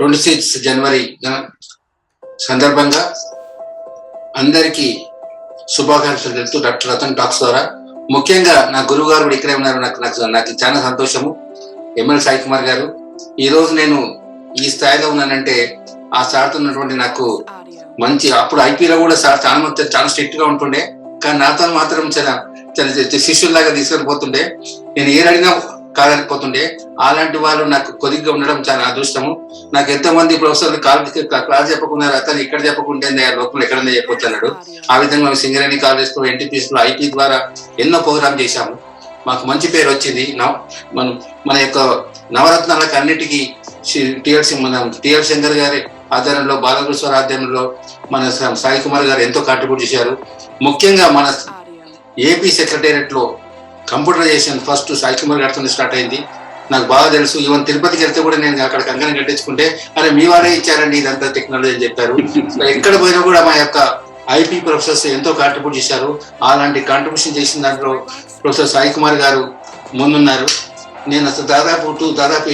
26 జనవరి సందర్భంగా అందరికీ శుభాకాంక్షలు తెలుపుతూ డాక్టర్ రతన్ టాక్స్ ద్వారా ముఖ్యంగా నా గురువు గారు కూడా ఇక్కడే ఉన్నారు. నాకు చాలా సంతోషము. ఎమ్మెల్యే సాయి కుమార్ గారు, ఈ రోజు నేను ఈ స్థాయిలో ఉన్నానంటే ఆ సార్తో ఉన్నటువంటి నాకు మంచి, అప్పుడు ఐపీలో కూడా సార్ చాలా స్ట్రిక్ట్ గా ఉంటుండే, కానీ నాతో మాత్రం చాలా శిష్యుల్లాగా తీసుకొని పోతుండే. నేను ఏదడిగినా కాలేకపోతుండే. అలాంటి వాళ్ళు నాకు కొద్దిగా ఉండడం చాలా అదృష్టము. నాకు ఎంతో మంది ప్రొఫెసర్లు క్లాస్ చెప్పకుండా అతను ఇక్కడ చెప్పకుంటే లోపల ఎక్కడన్నా చెప్పొచ్చు. ఆ విధంగా సింగరేణి కాలేజ్ లో, ఎన్టీపీఎస్ లో, ఐటీ ద్వారా ఎన్నో ప్రోగ్రామ్ చేశాము. మాకు మంచి పేరు వచ్చింది. మన యొక్క నవరత్నాలకు అన్నిటికీ టిఎల్ శంకర్ గారి ఆధ్వర్యంలో, బాలకృష్ణ ఆధ్వర్యంలో మన సాయి కుమార్ గారు ఎంతో కాంట్రిబ్యూట్ చేశారు. ముఖ్యంగా మన ఏపీ సెక్రటేరియట్ లో కంప్యూటరైజేషన్ ఫస్ట్ సాయి కుమార్ గారితో స్టార్ట్ అయింది. నాకు బాగా తెలుసు. ఈవెన్ తిరుపతికి వెళ్తే కూడా నేను అక్కడ కంకణం కట్టించుకుంటే అరే మీ వారే ఇచ్చారండి ఇదంతా టెక్నాలజీ అని చెప్పారు. ఎక్కడ పోయినా కూడా మా యొక్క ఐపీ ప్రొఫెసర్స్ ఎంతో కాంట్రిబ్యూట్ చేశారు. అలాంటి కాంట్రిబ్యూషన్ చేసిన దాంట్లో ప్రొఫెసర్ సాయి కుమార్ గారు ముందున్నారు. నేను అసలు దాదాపు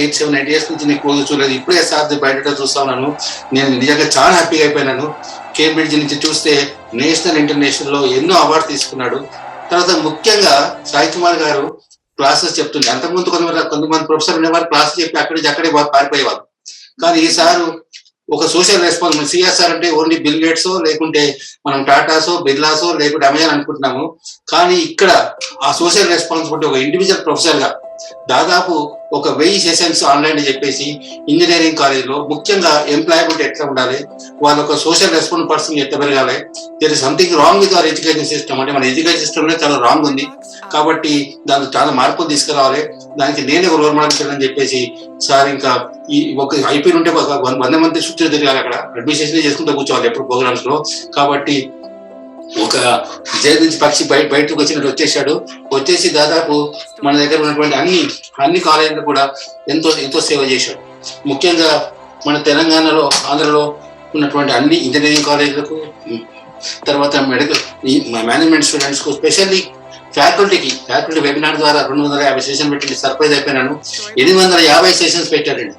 8-9 years నుంచి నేను క్లోజ్ చూడలేదు. ఇప్పుడే సార్ బయట చూస్తా ఉన్నాను. నేను నిజంగా చాలా హ్యాపీగా అయిపోయినాను. కేంబ్రిడ్జ్ నుంచి చూస్తే నేషనల్ ఇంటర్నేషనల్ లో ఎన్నో అవార్డు తీసుకున్నాడు. తర్వాత ముఖ్యంగా సాయి కుమార్ గారు క్లాసెస్ చెప్తుంది. అంతకుముందు కొంతమంది ప్రొఫెసర్ ఉండేవారు, క్లాసెస్ చెప్పి అక్కడే పారిపోయేవారు. కానీ ఈసారి ఒక సోషల్ రెస్పాన్సిబిలిటీ, సిఎస్ఆర్ అంటే ఓన్లీ బిల్ గేట్సో లేకుంటే మనం టాటాసో, బిర్లాసో లేకుంటే అమెజాన్ అనుకుంటున్నాము. కానీ ఇక్కడ ఆ సోషల్ రెస్పాన్సిబిలిటీ ఒక ఇండివిజువల్ ప్రొఫెసర్ గా దాదాపు 1000 సెషన్స్ ఆన్లైన్ చెప్పేసి ఇంజనీరింగ్ కాలేజ్లో ముఖ్యంగా ఎంప్లాయబిలిటీ ఎట్లా ఉండాలి, వాళ్ళ ఒక సోషల్ రెస్పాన్స్ పర్సన్ ఎట్లా పెరగాలి, there is something wrong with our education system. అంటే మన ఎడ్యుకేషన్ సిస్టమ్ చాలా రాంగ్ ఉంది కాబట్టి దాంట్లో చాలా మార్పులు తీసుకురావాలి. దానికి నేనే ఒక రోల్ మోడల్ అని చెప్పేసి సార్ ఇంకా ఈ ఒక ఐపీఎల్ ఉంటే 100 మంది చుట్టూ తిరగాలి, అక్కడ అడ్మినిస్ట్రేషన్ చేసుకుంటూ కూర్చోవాలి ఎప్పుడు ప్రోగ్రామ్స్ లో. కాబట్టి ఒక జైలు నుంచి పక్షి బయటకు వచ్చినట్టు వచ్చేసి దాదాపు మన దగ్గర ఉన్నటువంటి అన్ని కాలేజీలు కూడా ఎంతో సేవ చేశాడు. ముఖ్యంగా మన తెలంగాణలో, ఆంధ్రలో ఉన్నటువంటి అన్ని ఇంజనీరింగ్ కాలేజీలకు, తర్వాత మెడికల్ మేనేజ్మెంట్ స్టూడెంట్స్ కు, స్పెషల్లీ ఫ్యాకల్టీ వెబినార్ ద్వారా 250 సెషన్ పెట్టి సర్ప్రైజ్ అయిపోయినాను. 850 సెషన్స్ పెట్టారండి.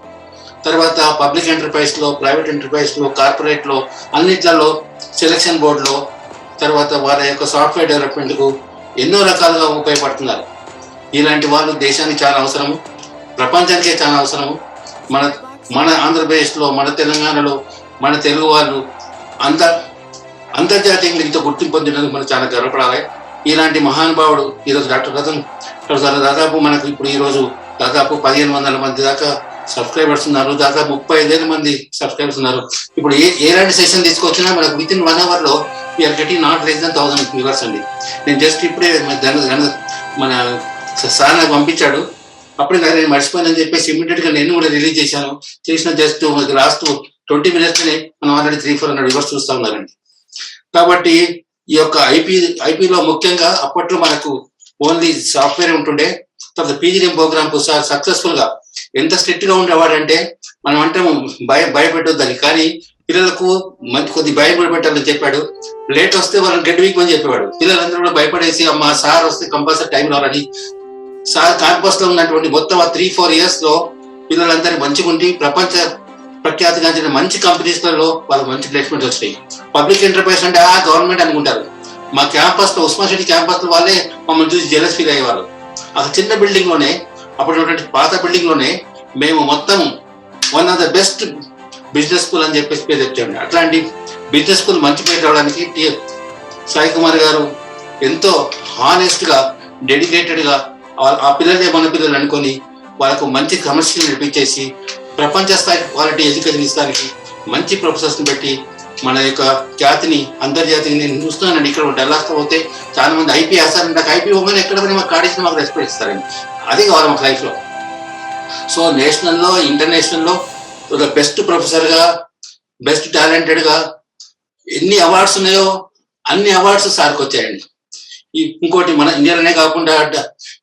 తర్వాత పబ్లిక్ ఎంటర్ప్రైజ్ లో, ప్రైవేట్ ఎంటర్ప్రైజ్ లో, కార్పొరేట్ లో, అన్నిట్లలో సెలక్షన్ బోర్డు లో, తర్వాత వాళ్ళ యొక్క సాఫ్ట్వేర్ డెవలప్మెంట్ కు ఎన్నో రకాలుగా ఉపయోగపడుతున్నారు. ఇలాంటి వాళ్ళు దేశానికి చాలా అవసరము, ప్రపంచానికే చాలా అవసరము. మన ఆంధ్రప్రదేశ్ లో, మన తెలంగాణలో మన తెలుగు వాళ్ళు అంతర్జాతీయంగా ఇంత గుర్తింపు పొందినందుకు మనం చాలా గర్వపడాలి. ఇలాంటి మహానుభావుడు ఈరోజు డాక్టర్ రతన్ దాదాపు మనకు ఇప్పుడు ఈరోజు దాదాపు 1500 మంది దాకా సబ్స్క్రైబర్స్ ఉన్నారు. దాదాపు 35,000 మంది సబ్స్క్రైబర్స్ ఉన్నారు. ఇప్పుడు ఎలాంటి సెషన్ తీసుకొచ్చినా మనకు విత్ ఇన్ 1 hour లో we are getting not less than 1000 viewers అండి. నేను జస్ట్ ఇప్పుడే మన సార్ నాకు పంపించాడు, అప్పుడే నేను మర్చిపోయానని చెప్పేసి ఇమీడియట్ గా నేను కూడా రిలీజ్ చేసిన జస్ట్ లాస్ట్ 20 minutes మనం ఆల్రెడీ 300-400 వ్యూవర్స్ చూస్తా ఉన్నారండి. కాబట్టి ఈ యొక్క ఐపీలో ముఖ్యంగా అప్పట్లో మనకు ఓన్లీ సాఫ్ట్వేర్ ఉంటుండే. తర్వాత పీజీడీఎం ప్రోగ్రామ్ సక్సెస్ఫుల్ గా ఎంత స్ట్రిక్ట్ గా ఉండేవాడంటే మనం అంటాము భయపెట్టొద్దని, కానీ పిల్లలకు కొద్ది భయపడబెట్టాలని చెప్పాడు. లేట్ వస్తే వాళ్ళని గెట్ వీక్ అని చెప్పేవాడు. పిల్లలందరూ కూడా భయపడేసి అమ్మ సార్ వస్తే కంపల్సరీ టైం రావాలని సార్ క్యాంపస్ లో ఉన్నటువంటి మొత్తం 3-4 years లో పిల్లలందరినీ మంచిగుండి ప్రపంచ ప్రఖ్యాతిగాంచిన మంచి కంపెనీస్ లలో వాళ్ళకి మంచి ప్లేస్మెంట్ వచ్చినాయి. పబ్లిక్ ఎంటర్ప్రైజ్ అంటే గవర్నమెంట్ అనుకుంటారు. మా క్యాంపస్ లో, ఉస్మాన్ సిటీ క్యాంపస్ లో వాళ్ళే మమ్మల్ని చూసి జెలస్ ఫీల్ అయ్యేవాళ్ళు. ఆ చిన్న బిల్డింగ్ లోనే, అప్పుడు ఉన్నటువంటి పాత బిల్డింగ్ లోనే మేము మొత్తం one of the best business school అని చెప్పేసి పేరు తెచ్చాండి. అట్లాంటి బిజినెస్ స్కూల్ మంచి పేరు రావడానికి సాయి కుమార్ గారు ఎంతో హానెస్ట్ గా, డెడికేటెడ్ గా ఆ పిల్లలే మన పిల్లలు అనుకొని వాళ్ళకు మంచి కమర్షియల్ నడిపించేసి ప్రపంచ స్థాయి క్వాలిటీ ఎడ్యుకేషన్ ఇస్తానికి మంచి ప్రొఫెసర్స్ ని పెట్టి మన యొక్క ఖ్యాతిని అంతర్జాతీయ, నేను చూస్తున్నానండి ఇక్కడ డల్లాస్ లో పోతే చాలా మంది ఐపీ వేస్తారంటే ఐపీ పోగానే ఎక్కడ పోయి మాకు కాడేసి మాకు రెస్పెక్ట్ ఇస్తారండి. అది కావాలి మాకు లైఫ్ లో. సో నేషనల్ లో, ఇంటర్నేషనల్ లో బెస్ట్ ప్రొఫెసర్ గా, బెస్ట్ టాలెంటెడ్ గా ఎన్ని అవార్డ్స్ ఉన్నాయో అన్ని అవార్డ్స్ సార్కి వచ్చాయండి. ఇంకోటి మన ఇండియాలోనే కాకుండా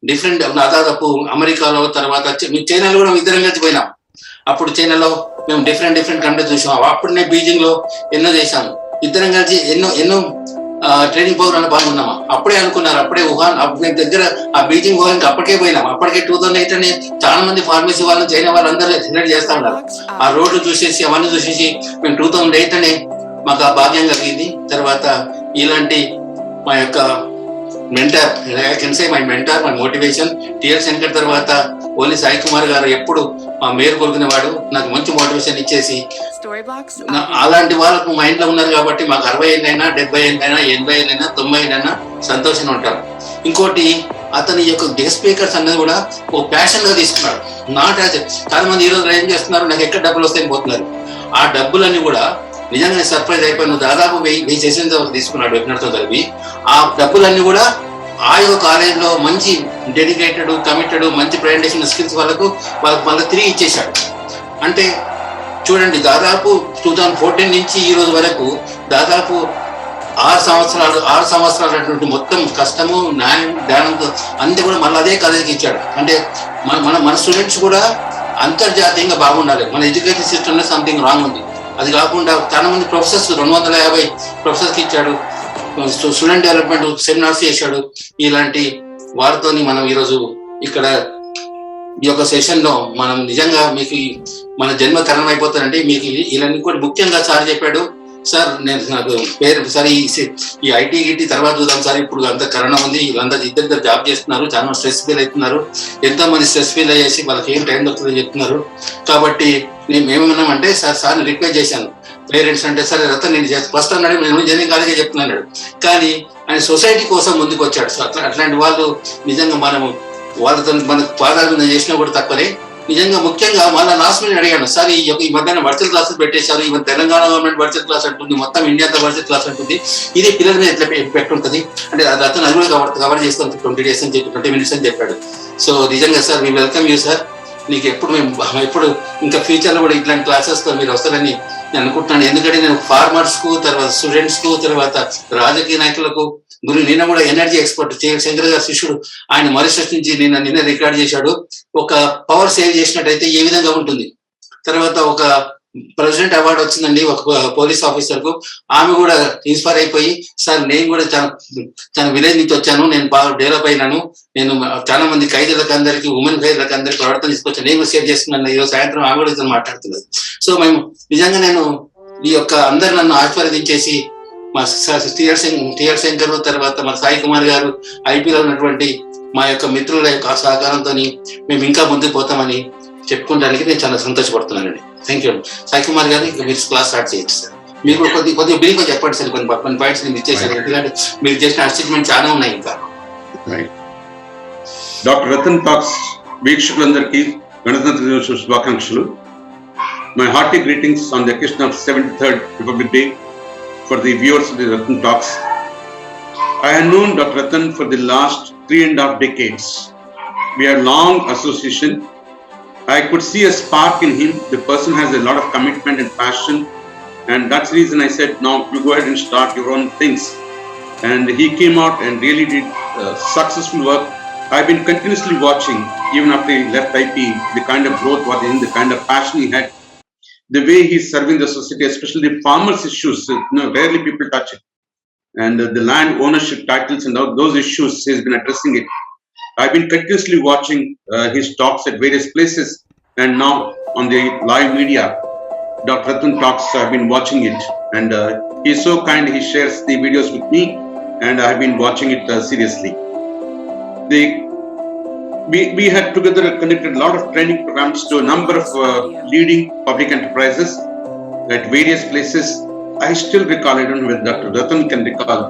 డిఫరెంట్ దాదాపు అమెరికాలో, తర్వాత చైనాలో కూడా ఇద్దరం కలిసి పోయినాం. అప్పుడు చైనాలో మేము డిఫరెంట్ కంట్రీస్ చూసాం. అప్పుడు నేను బీజింగ్ లో ఎన్నో చేశాము. ఇద్దరం కలిసి ఎన్నో ట్రైనింగ్ ప్రోగ్రామ్ పాల్గొన్నామా? అప్పుడే అనుకున్నారు, అప్పుడే వుహాన్ దగ్గర ఆ బీజింగ్ వుహాన్కి అప్పటికే పోయినాం. అప్పటికే 2008 అని చాలా మంది ఫార్మసీ వాళ్ళు చైనా వాళ్ళు అందరూ సినెట్ చేస్తా ఉన్నారు. ఆ రోడ్లు చూసేసి అవన్నీ చూసేసి మేము 2008 అని మాకు ఆ భాగ్యం కలిగింది. తర్వాత ఇలాంటి మా యొక్క mentor, I can say my mentor, my motivation TL Shankar తర్వాత ఓన్లీ సాయి కుమార్ గారు ఎప్పుడు మా మేరు కొలుకునేవాడు, నాకు మంచి మోటివేషన్ ఇచ్చేసి. అలాంటి వాళ్ళకు మైండ్ లో ఉన్నారు కాబట్టి మాకు 60 ఏళ్ళైనా 70 ఏళ్ళైనా 80 ఏళ్ళైనా 90 ఏళ్ళైనా సంతోషంగా ఉంటారు. ఇంకోటి అతని యొక్క గెస్ట్ స్పీకర్స్ అన్నది కూడా ఓ ప్యాషన్ గా తీసుకున్నాడు. నాట్ యాజ్ చాలా మంది ఈ రోజు ఏం చేస్తున్నారు, నాకు ఎక్కడ డబ్బులు వస్తాయని పోతున్నారు. ఆ డబ్బులన్నీ కూడా నిజంగా సర్ప్రైజ్ అయిపోయిన దాదాపు 1000 సెషన్స్ తీసుకున్నాడు వెబినార్తో కలిపి. ఆ డబ్బులన్నీ కూడా ఆ యొక్క కాలేజ్లో మంచి డెడికేటెడ్, కమిటెడ్, మంచి ప్రజెంటేషన్ స్కిల్స్ వాళ్ళకు మళ్ళీ తిరిగి ఇచ్చేశాడు. అంటే చూడండి, దాదాపు 2014 నుంచి ఈ రోజు వరకు దాదాపు 6 సంవత్సరాలు అటువంటి మొత్తం కష్టము, న్యాయం, ధ్యానంతో అంతే కూడా మళ్ళీ అదే కాలేజీకి ఇచ్చాడు. అంటే మన స్టూడెంట్స్ కూడా అంతర్జాతీయంగా బాగుండాలి. మన ఎడ్యుకేషన్ సిస్టంలో సంథింగ్ రాంగ్ ఉంది. అది కాకుండా చాలా మంది ప్రొఫెసర్స్ 250 ప్రొఫెసర్స్కి ఇచ్చాడు. స్టూడెంట్ డెవలప్మెంట్ సెమినార్స్ చేశాడు. ఇలాంటి వారితోని మనం ఈరోజు ఇక్కడ ఈ యొక్క సెషన్ లో మనం నిజంగా మీకు మన జన్మ కరణం అయిపోతారంటే మీకు ఇలా ఇంకోటి ముఖ్యంగా సార్ చెప్పాడు. సార్ నేను నాకు పేరు సార్ ఈ ఐటీ గిట్టి తర్వాత చూద్దాం సార్, ఇప్పుడు అంత కరోనా ఉంది, వీళ్ళంతా ఇద్దరు జాబ్ చేస్తున్నారు, చాలా స్ట్రెస్ ఫీల్ అవుతున్నారు, ఎంతో మంది స్ట్రెస్ ఫీల్ అయ్యేసి వాళ్ళకి ఏం టైం దొరుకుతుందని చెప్తున్నారు. కాబట్టి నేను ఏమన్నామంటే సార్ని రిక్వెస్ట్ చేశాను. పేరెంట్స్ అంటే సరే రతన్ నేను ఫస్ట్ అన్నాడు, నేను ఇంజనీరింగ్ కాలేజే చెప్తున్నాడు, కానీ ఆయన సొసైటీ కోసం ముందుకు వచ్చాడు. సో అట్లాంటి వాళ్ళు నిజంగా మనము వాళ్ళతో మనకు పాదాలు చేసినా కూడా తక్కువనే. నిజంగా ముఖ్యంగా మళ్ళీ లాస్ట్ మినిట్ అడిగాను, సార్ ఈ మధ్యాహ్నం వర్చువల్ క్లాసెస్ పెట్టేశారు, even Telangana government virtual class అంటుంది, మొత్తం ఇండియాతో వర్చువల్ క్లాస్ అంటుంది, ఇది పిల్లల మీద ఎట్లా ఎఫెక్ట్ ఉంటుంది అంటే అతను అది కూడా కవర్ చేస్తాం 20 days అని చెప్పి 20 minutes అని చెప్పాడు. సో నిజంగా sir we welcome you sir. నీకు ఎప్పుడు ఇంకా ఫ్యూచర్లో కూడా ఇట్లాంటి క్లాసెస్తో మీరు వస్తారని నేను అనుకుంటున్నాను. ఎందుకంటే నేను ఫార్మర్స్కు, తర్వాత స్టూడెంట్స్కు, తర్వాత రాజకీయ నాయకులకు నిన్న కూడా ఎనర్జీ ఎక్స్పర్ట్ శంకర్ గారి శిష్యుడు, ఆయన మారిషస్ నుంచి నిన్న రికార్డ్ చేశాడు. ఒక పవర్ సేవ్ చేసినట్టయితే ఏ విధంగా ఉంటుంది. తర్వాత ఒక ప్రెసిడెంట్ అవార్డు వచ్చిందండి ఒక పోలీస్ ఆఫీసర్ కు. ఆమె కూడా ఇన్స్పైర్ అయిపోయి, సార్ నేను కూడా చాలా విలేజ్ నుంచి వచ్చాను, నేను బాగా డెవలప్ అయినాను, నేను చాలా మంది ఖైదీలకు అందరికీ, ఉమెన్ ఖైదీలకు అందరికీ ప్రవర్తన తీసుకొచ్చాను, నేను షేర్ చేసుకున్నాను. ఈరోజు సాయంత్రం ఆమె కూడా మాట్లాడుతున్నారు. సో మేము నిజంగా నేను ఈ యొక్క అందరు నన్ను ఆశీర్వదించేసి మా టిఆర్ శంకర్ తర్వాత మా సాయి కుమార్ గారు, ఐపీలో ఉన్నటువంటి మా యొక్క మిత్రుల యొక్క సహకారంతో మేము ఇంకా ముందుకు పోతామని చెప్పుకోవడానికి నేను చాలా సంతోషపడుతున్నానండి. Thank you. సాయి కుమార్ గారు ఇంకా మీరు క్లాస్ స్టార్ట్ చేయొచ్చు సార్. మీరు కొద్దిగా బ్రీఫ్గా చెప్పండి సార్, కొన్ని పాయింట్స్ నేను ఇచ్చేసాను, ఎందుకంటే మీరు చేసిన అచీవ్మెంట్ చాలా ఉన్నాయి ఇంకా. డాక్టర్ రతన్ టాక్స్ వీక్షకులందరికీ గణతంత్ర దినోత్సవ శుభాకాంక్షలు. My hearty greetings on the occasion of 73rd Republic Day for the viewers of the Ratan Talks. I have known Dr. Ratan for the last 3.5 decades. We have long association. I could see a spark in him. The person has a lot of commitment and passion, and that's the reason I said, now you go ahead and start your own things. And he came out and really did successful work. I've been continuously watching, even after he left IP, the kind of growth was in, the kind of passion he had, the way he's serving the society, especially the farmers' issues. Rarely people touch it, and the land ownership titles and all those issues, he's been addressing it. I've been continuously watching his talks at various places, and now on the live media, Dr. Ratan Talks, I've been watching it, and he's so kind. He shares the videos with me, and I've been watching it seriously. We had together conducted a lot of training programs to a number of leading public enterprises at various places. I still recall, I don't know whether Dr. Ratan can recall,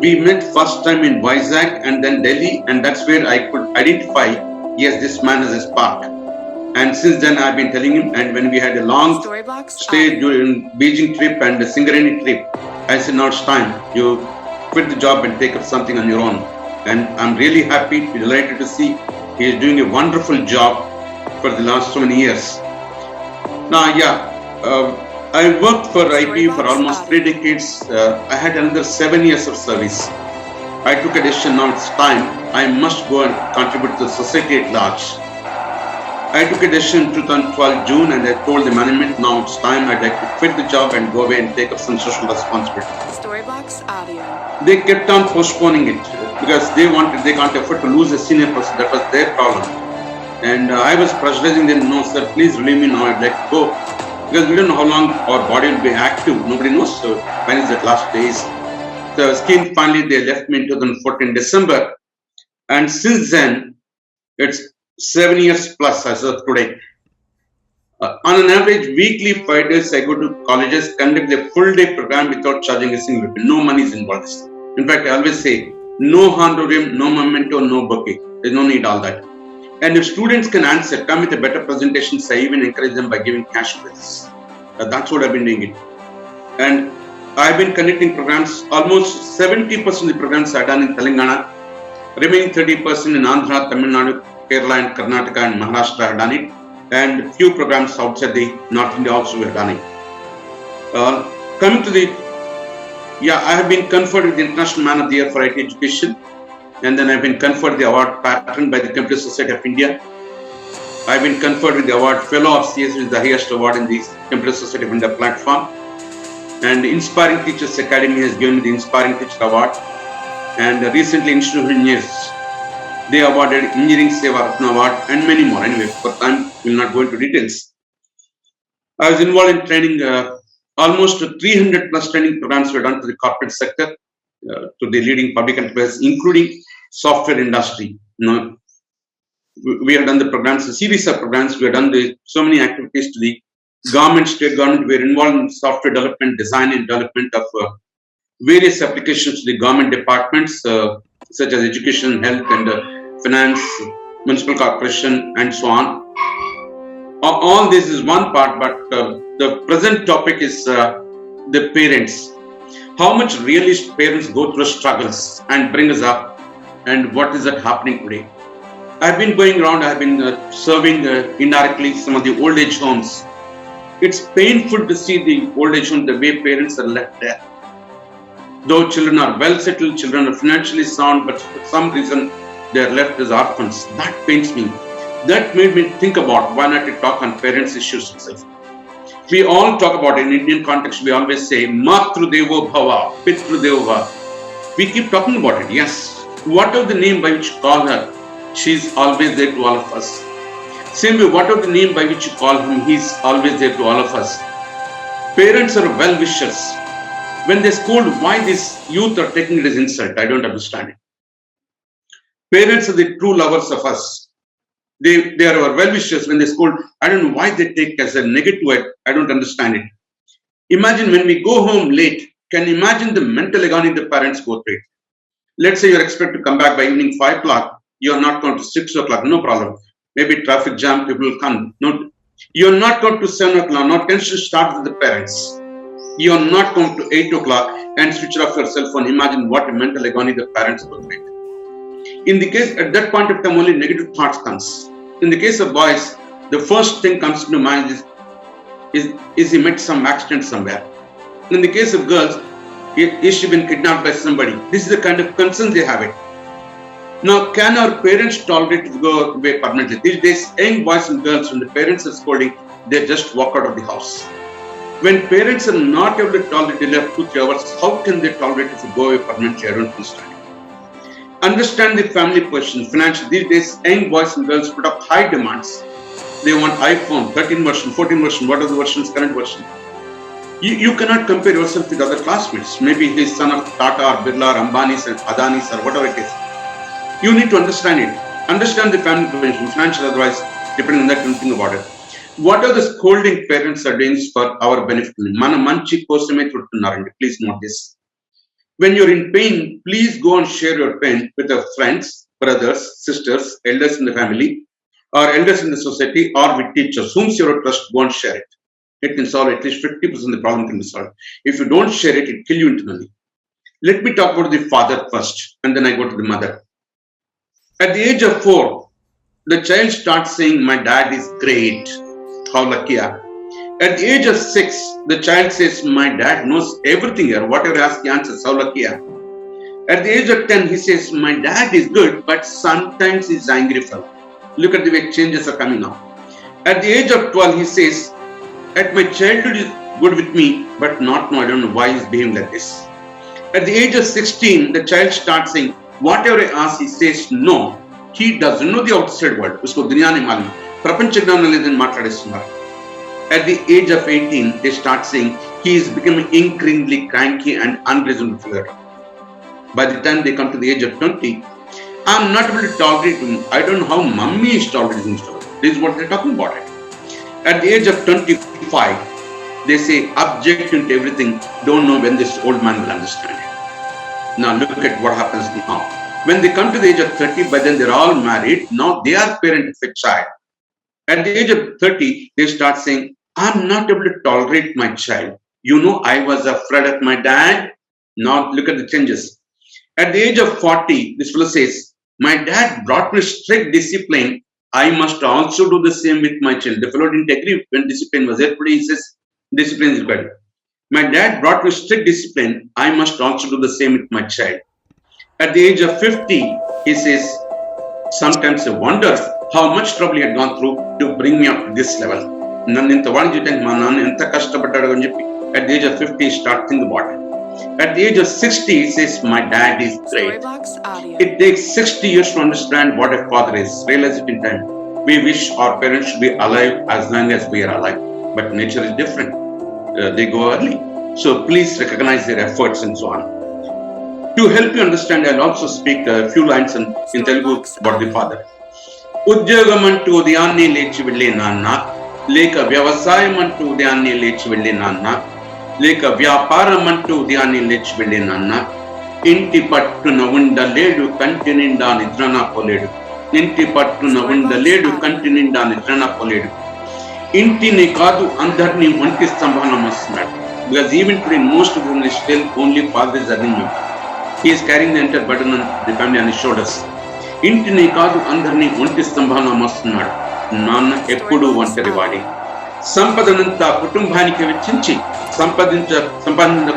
we met first time in Vizag and then Delhi, and that's where I could identify, yes, this man is a spark. And since then I've been telling him, and when we had a long stay during Beijing trip and the Singareni trip, I said, now it's time, you quit the job and take up something on your own. And I'm really happy, delighted to see he is doing a wonderful job for the last so many years. Now, I worked for IP for almost 3 decades. I had another 7 years of service. I took a decision, now it's time. I must go and contribute to the society at large. I took a decision in 2012 June and I told the management now it's time. I'd like to quit the job and go away and take up some social responsibility. Storybox Audio. They kept on postponing it because they can't afford to lose a senior person. That was their problem. And I was pressurizing them, no sir, please relieve me now, I'd like to go. Because we don't know how long our body will be active. Nobody knows when is that last days. The scheme finally they left me in 2014 December. And since then, it's 7 years plus as of today. On an average, weekly 5 days I go to colleges, conduct a full day program without charging a single rupee. No money is involved. In fact, I always say, no honorarium, no memento, no bouquet. There's no need all that. And if students can answer, come with a better presentations, I even encourage them by giving cash prizes. That's what I've been doing it. And I've been conducting programs, almost 70% of the programs are done in Telangana, remaining 30% in Andhra, Tamil Nadu, Kerala and Karnataka and Maharashtra have done it. And few programs outside the North India also have done it. Coming to I have been conferred with the International Man of the Year for IT Education. And then I've been conferred the award pattern by the Computer Society of India. I've been conferred with the award Fellow of CS, which is the highest award in the Computer Society of India platform. And the Inspiring Teachers Academy has given me the Inspiring Teacher Award. And recently, Institute of Engineers, they awarded Engineering Seva Ratna Award and many more. Anyway, for time, we will not go into details. I was involved in training, almost 300 plus training programs were done to the corporate sector, to the leading public enterprises, including software industry. We have done the programs, a series of programs. We have done so many activities to the government, state government. We are involved in software development, design and development of various applications to the government departments, such as education, health and finance, municipal corporation and so on. All this is one part, but the present topic is the parents. How much really parents go through struggles and bring us up, and what is that happening today? I've been going around, I've been serving indirectly some of the old age homes. It's painful to see the old age home, the way parents are left there. Though children are well settled, children are financially sound, but for some reason they are left as orphans. That pains me. That made me think about why not to talk on parents' issues itself. We all talk about it in Indian context. We always say MatruDevoBhava, MatruDevoBhava. We keep talking about it. Yes. Whatever the name by which you call her, she's always there to all of us. Same way, whatever the name by which you call him, he's always there to all of us. Parents are well-wishers. When they scold why these youth are taking it as insult, I don't understand it. Parents are the true lovers of us. They are our well-wishers. When they scold, I don't know why they take as a negative word. I don't understand it. Imagine when we go home late, can you imagine the mental agony the parents go through? Let's say you're expected to come back by evening 5 o'clock. You're not going to 6 o'clock, no problem. Maybe traffic jam, people will come. No, you're not going to 7 o'clock. Now tension starts with the parents. You're not going to 8 o'clock and switch off your cell phone. Imagine what a mental agony the parents go through. In the case, at that point of time, only negative thoughts comes. In the case of boys, the first thing comes to mind is he met some accident somewhere. In the case of girls, is she been kidnapped by somebody? This is the kind of concern they have it. Now, can our parents tolerate to go away permanently? These days, young boys and girls, when the parents are scolding, they just walk out of the house. When parents are not able to tolerate, they left 2-3 hours, how can they tolerate if you go away permanently? I don't understand. Understand the family position, financial. These days, young boys and girls put up high demands. They want iPhone, 13 version, 14 version, what are the versions, current version. You cannot compare yourself with other classmates. Maybe he's son of Tata or Birla or Ambani's or Adani's or whatever it is. You need to understand it. Understand the family position, financial, otherwise, depending on that, don't think about it. What are the scolding parents are doing for our benefit? Mana manchi kosame thuttunnarandi. Please note this. When you're in pain, please go and share your pain with your friends, brothers, sisters, elders in the family, or elders in the society, or with teachers. Whom you trust, go and share it. It can solve at least 50% of the problem can be solved. If you don't share it, it will kill you internally. Let me talk about the father first, and then I go to the mother. At the age of 4, the child starts saying, my dad is great. How lucky I am. At the age of 6, the child says, my dad knows everything here. Whatever I ask, he answers. How lucky I am. At the age of 10, he says, my dad is good, but sometimes he's angry fellow. Look at the way changes are coming now. At the age of 12, he says, at my childhood is good with me, but not now. I don't know why he's behaving like this. At the age of 16, the child starts saying, whatever I ask, he says no. He doesn't know the outside world. उसको दुनिया नहीं मालूम. प्रपंच ज्ञान लेकिन माట్లాడేస్తున్నారు. At the age of 18, they start saying he is becoming increasingly cranky and unreasonable. By the time they come to the age of 20, I'm not able to tolerate him. I don't know how mummy is tolerating him. This is what they're talking about. At the age of 25, they say objection to everything. Don't know when this old man will understand it. Now look at what happens now. When they come to the age of 30, by then they're all married. Now they are parents of a child. At the age of 30, they start saying, I'm not able to tolerate my child. You know, I was afraid of my dad. Now look at the changes. At the age of 40, this fellow says, my dad brought me strict discipline. I must also do the same with my child. The fellow didn't agree when discipline was there. He says, discipline is better. My dad brought me strict discipline. I must also do the same with my child. At the age of 50, he says, sometimes I wonder how much trouble he had gone through to bring me up to this level. At the age of 50, start thinking about it. At the age of 60, he says, my dad is great. It takes 60 years to understand what a father is. Realize it in time. We wish our parents should be alive as long as we are alive. But nature is different. They go early. So please recognize their efforts and so on. To help you understand, I'll also speak a few lines in Telugu about the father. ఉద్యోగమంటూ ఉదయాన్నే లేచి వెళ్ళే నాన్న, లేక వ్యవసాయమంటూ ఉదయాన్నే లేచి వెళ్ళే నాన్న, లేక వ్యాపారమంటూ ఉదయాన్నే లేచి వెళ్ళే నాన్న, ఇంటి పట్టున ఉండలేడు కంటి నిండా నిద్రన పోలేడు, ఇంటి పట్టున ఉండలేడు కంటి నిండా నిద్రన పోలేడు, ఇంటిని కాదు అందరినీ ఒంటి స్తంభానం వస్తున్నాడు. Because even today most of them is still only father is earning money. He is carrying the entire burden on the family on his shoulders. ఇంటిని కాదు అందరినీ ఒంటి స్తంభానం వస్తున్నాడు. నాన్న ఎప్పుడు ఒంటరి వాడి. సంపదనంతా కుటుంబానికి వెచ్చించి సంపాదించిన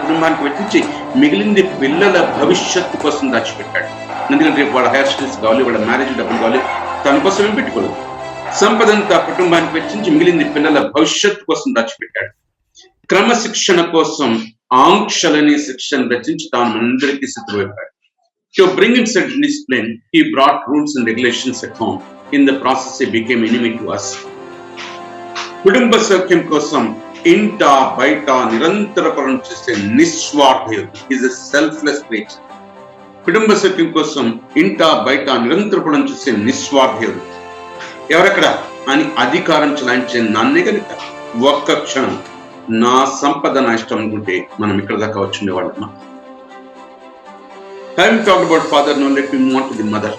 కుటుంబానికి వెచ్చించి మిగిలింది పిల్లల భవిష్యత్తు కోసం దాచిపెట్టాడు. ఎందుకంటే రేపు వాళ్ళ హెయిర్ స్టైల్స్ కావాలి, వాళ్ళ మ్యారేజ్ డబ్బులు కావాలి, తన కోసం ఏం పెట్టుకోలేదు. సంపదంతా కుటుంబానికి వెచ్చించి మిగిలింది పిల్లల భవిష్యత్తు కోసం దాచిపెట్టాడు. క్రమశిక్షణ కోసం ఆంక్షలని శిక్షను రచించి తాను మనందరికీ శత్రువైపాడు. To bring in such discipline, he brought rules and regulations at home. In the process, he became enemy to us. కుటుంబ సౌఖ్యం కోసం ఇంట బయట నిరంతర పరం చేసే నిస్వార్థయుడు. Is a selfless creature. కుటుంబ సౌఖ్యం కోసం ఇంట బయట నిరంతర పరం చేసే నిస్వార్థయుడు. ఎవరెక్కడ అని అధికారం చలాయించే నాన్నే కనుక ఒక్క క్షణం నా సంపద నా ఇష్టం అనుకుంటే మనం ఇక్కడ దాకా వచ్చిండేవాళ్ళమ్మా. Having talked about father, now let me move on to the mother.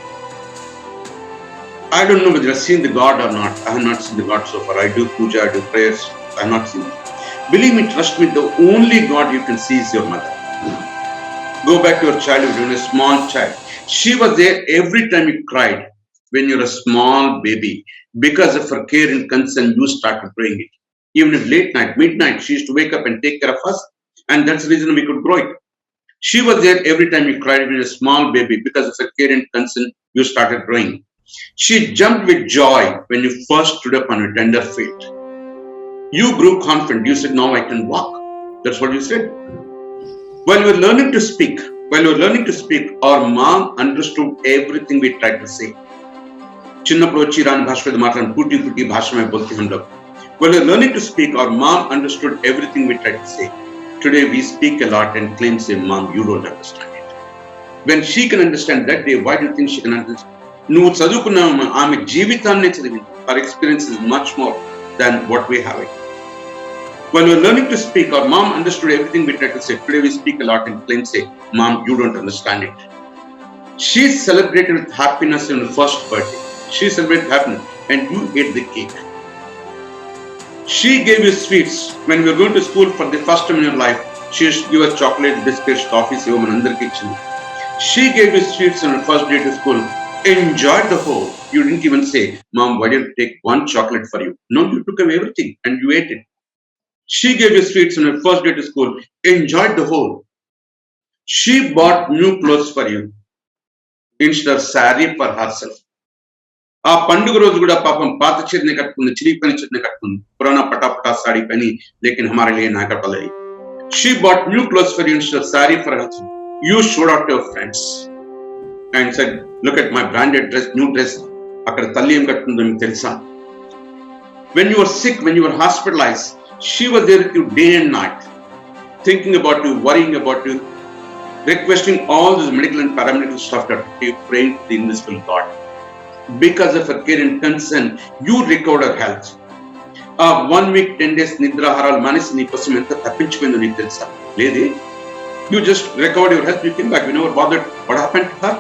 I don't know whether I've seen the God or not. I have not seen the God so far. I do puja, I do prayers. I have not seen it. Believe me, trust me, the only God you can see is your mother. Go back to your childhood when you were a small child. She was there every time you cried when you were a small baby. Because of her care and concern, you started praying it. Even if late night, midnight, she used to wake up and take care of us. And that's the reason we could grow it. She was there every time you cried when you were a small baby. Because of her care and concern, you started praying. She jumped with joy when you first stood up on your tender feet. You grew confident. You said, now I can walk. That's what you said. While you were learning to speak, our mom understood everything we tried to say. చిన్నప్పుడు వచ్చి రాని భాష మీద మాట్లాడిన పుట్టి పుట్టి భాష में बोलते हम लोग. While we were learning to speak, our mom understood everything we tried to say. Today we speak a lot and claim, say, Mom, you don't understand it. When she can understand that day, why do you think she can understand? నువ్వు చదువుకున్న ఆమె జీవితాన్ని చదివింది. Her experience is much more than what we have it. When we were learning to speak, our mom understood everything we tried to say. Today we speak a lot and claim, say, Mom, you don't understand it. She celebrated with happiness in her first birthday. She celebrated happiness and you ate the cake. She gave you sweets. When we were going to school for the first time in your life, she used to give us chocolate, biscuits, toffees, even under kitchen. She gave you sweets on her first day to school. Enjoyed the whole. You didn't even say, Mom, why didn't you take one chocolate for you? No, you took away everything and you ate it. She gave you sweets on her first day to school. Enjoyed the whole. She bought new clothes for you instead of saree for herself. ఆ పండుగ రోజు కూడా పాపం పాత చీరని కట్టుకుంది, చిరిగిపోయిన చీరని కట్టుకుంది. పురాణా పటాపటా సాడీ పని, లేకిన్ హమారే లియే నా కర్ Pallavi. She bought new clothes for you instead of saree for her husband. You showed out to your friends and said, look at my branded dress, new dress. అక్కడ తల్లి ఏం కట్టుకుందో మీకు తెలుసా? When you were sick, when you were hospitalized, she was there with you day and night, thinking about you, worrying about you, requesting all this medical and paramedical stuff that you praying to the invisible God. Because of her care and concern, you recovered her health. 1 week, 10 days నిద్రాహారాలు మానేసి నీ కోసం ఎంత తప్పించిపోయిందో నీకు తెలుసా? లేదే. You just recovered your health, you came back, you never bothered what happened to her.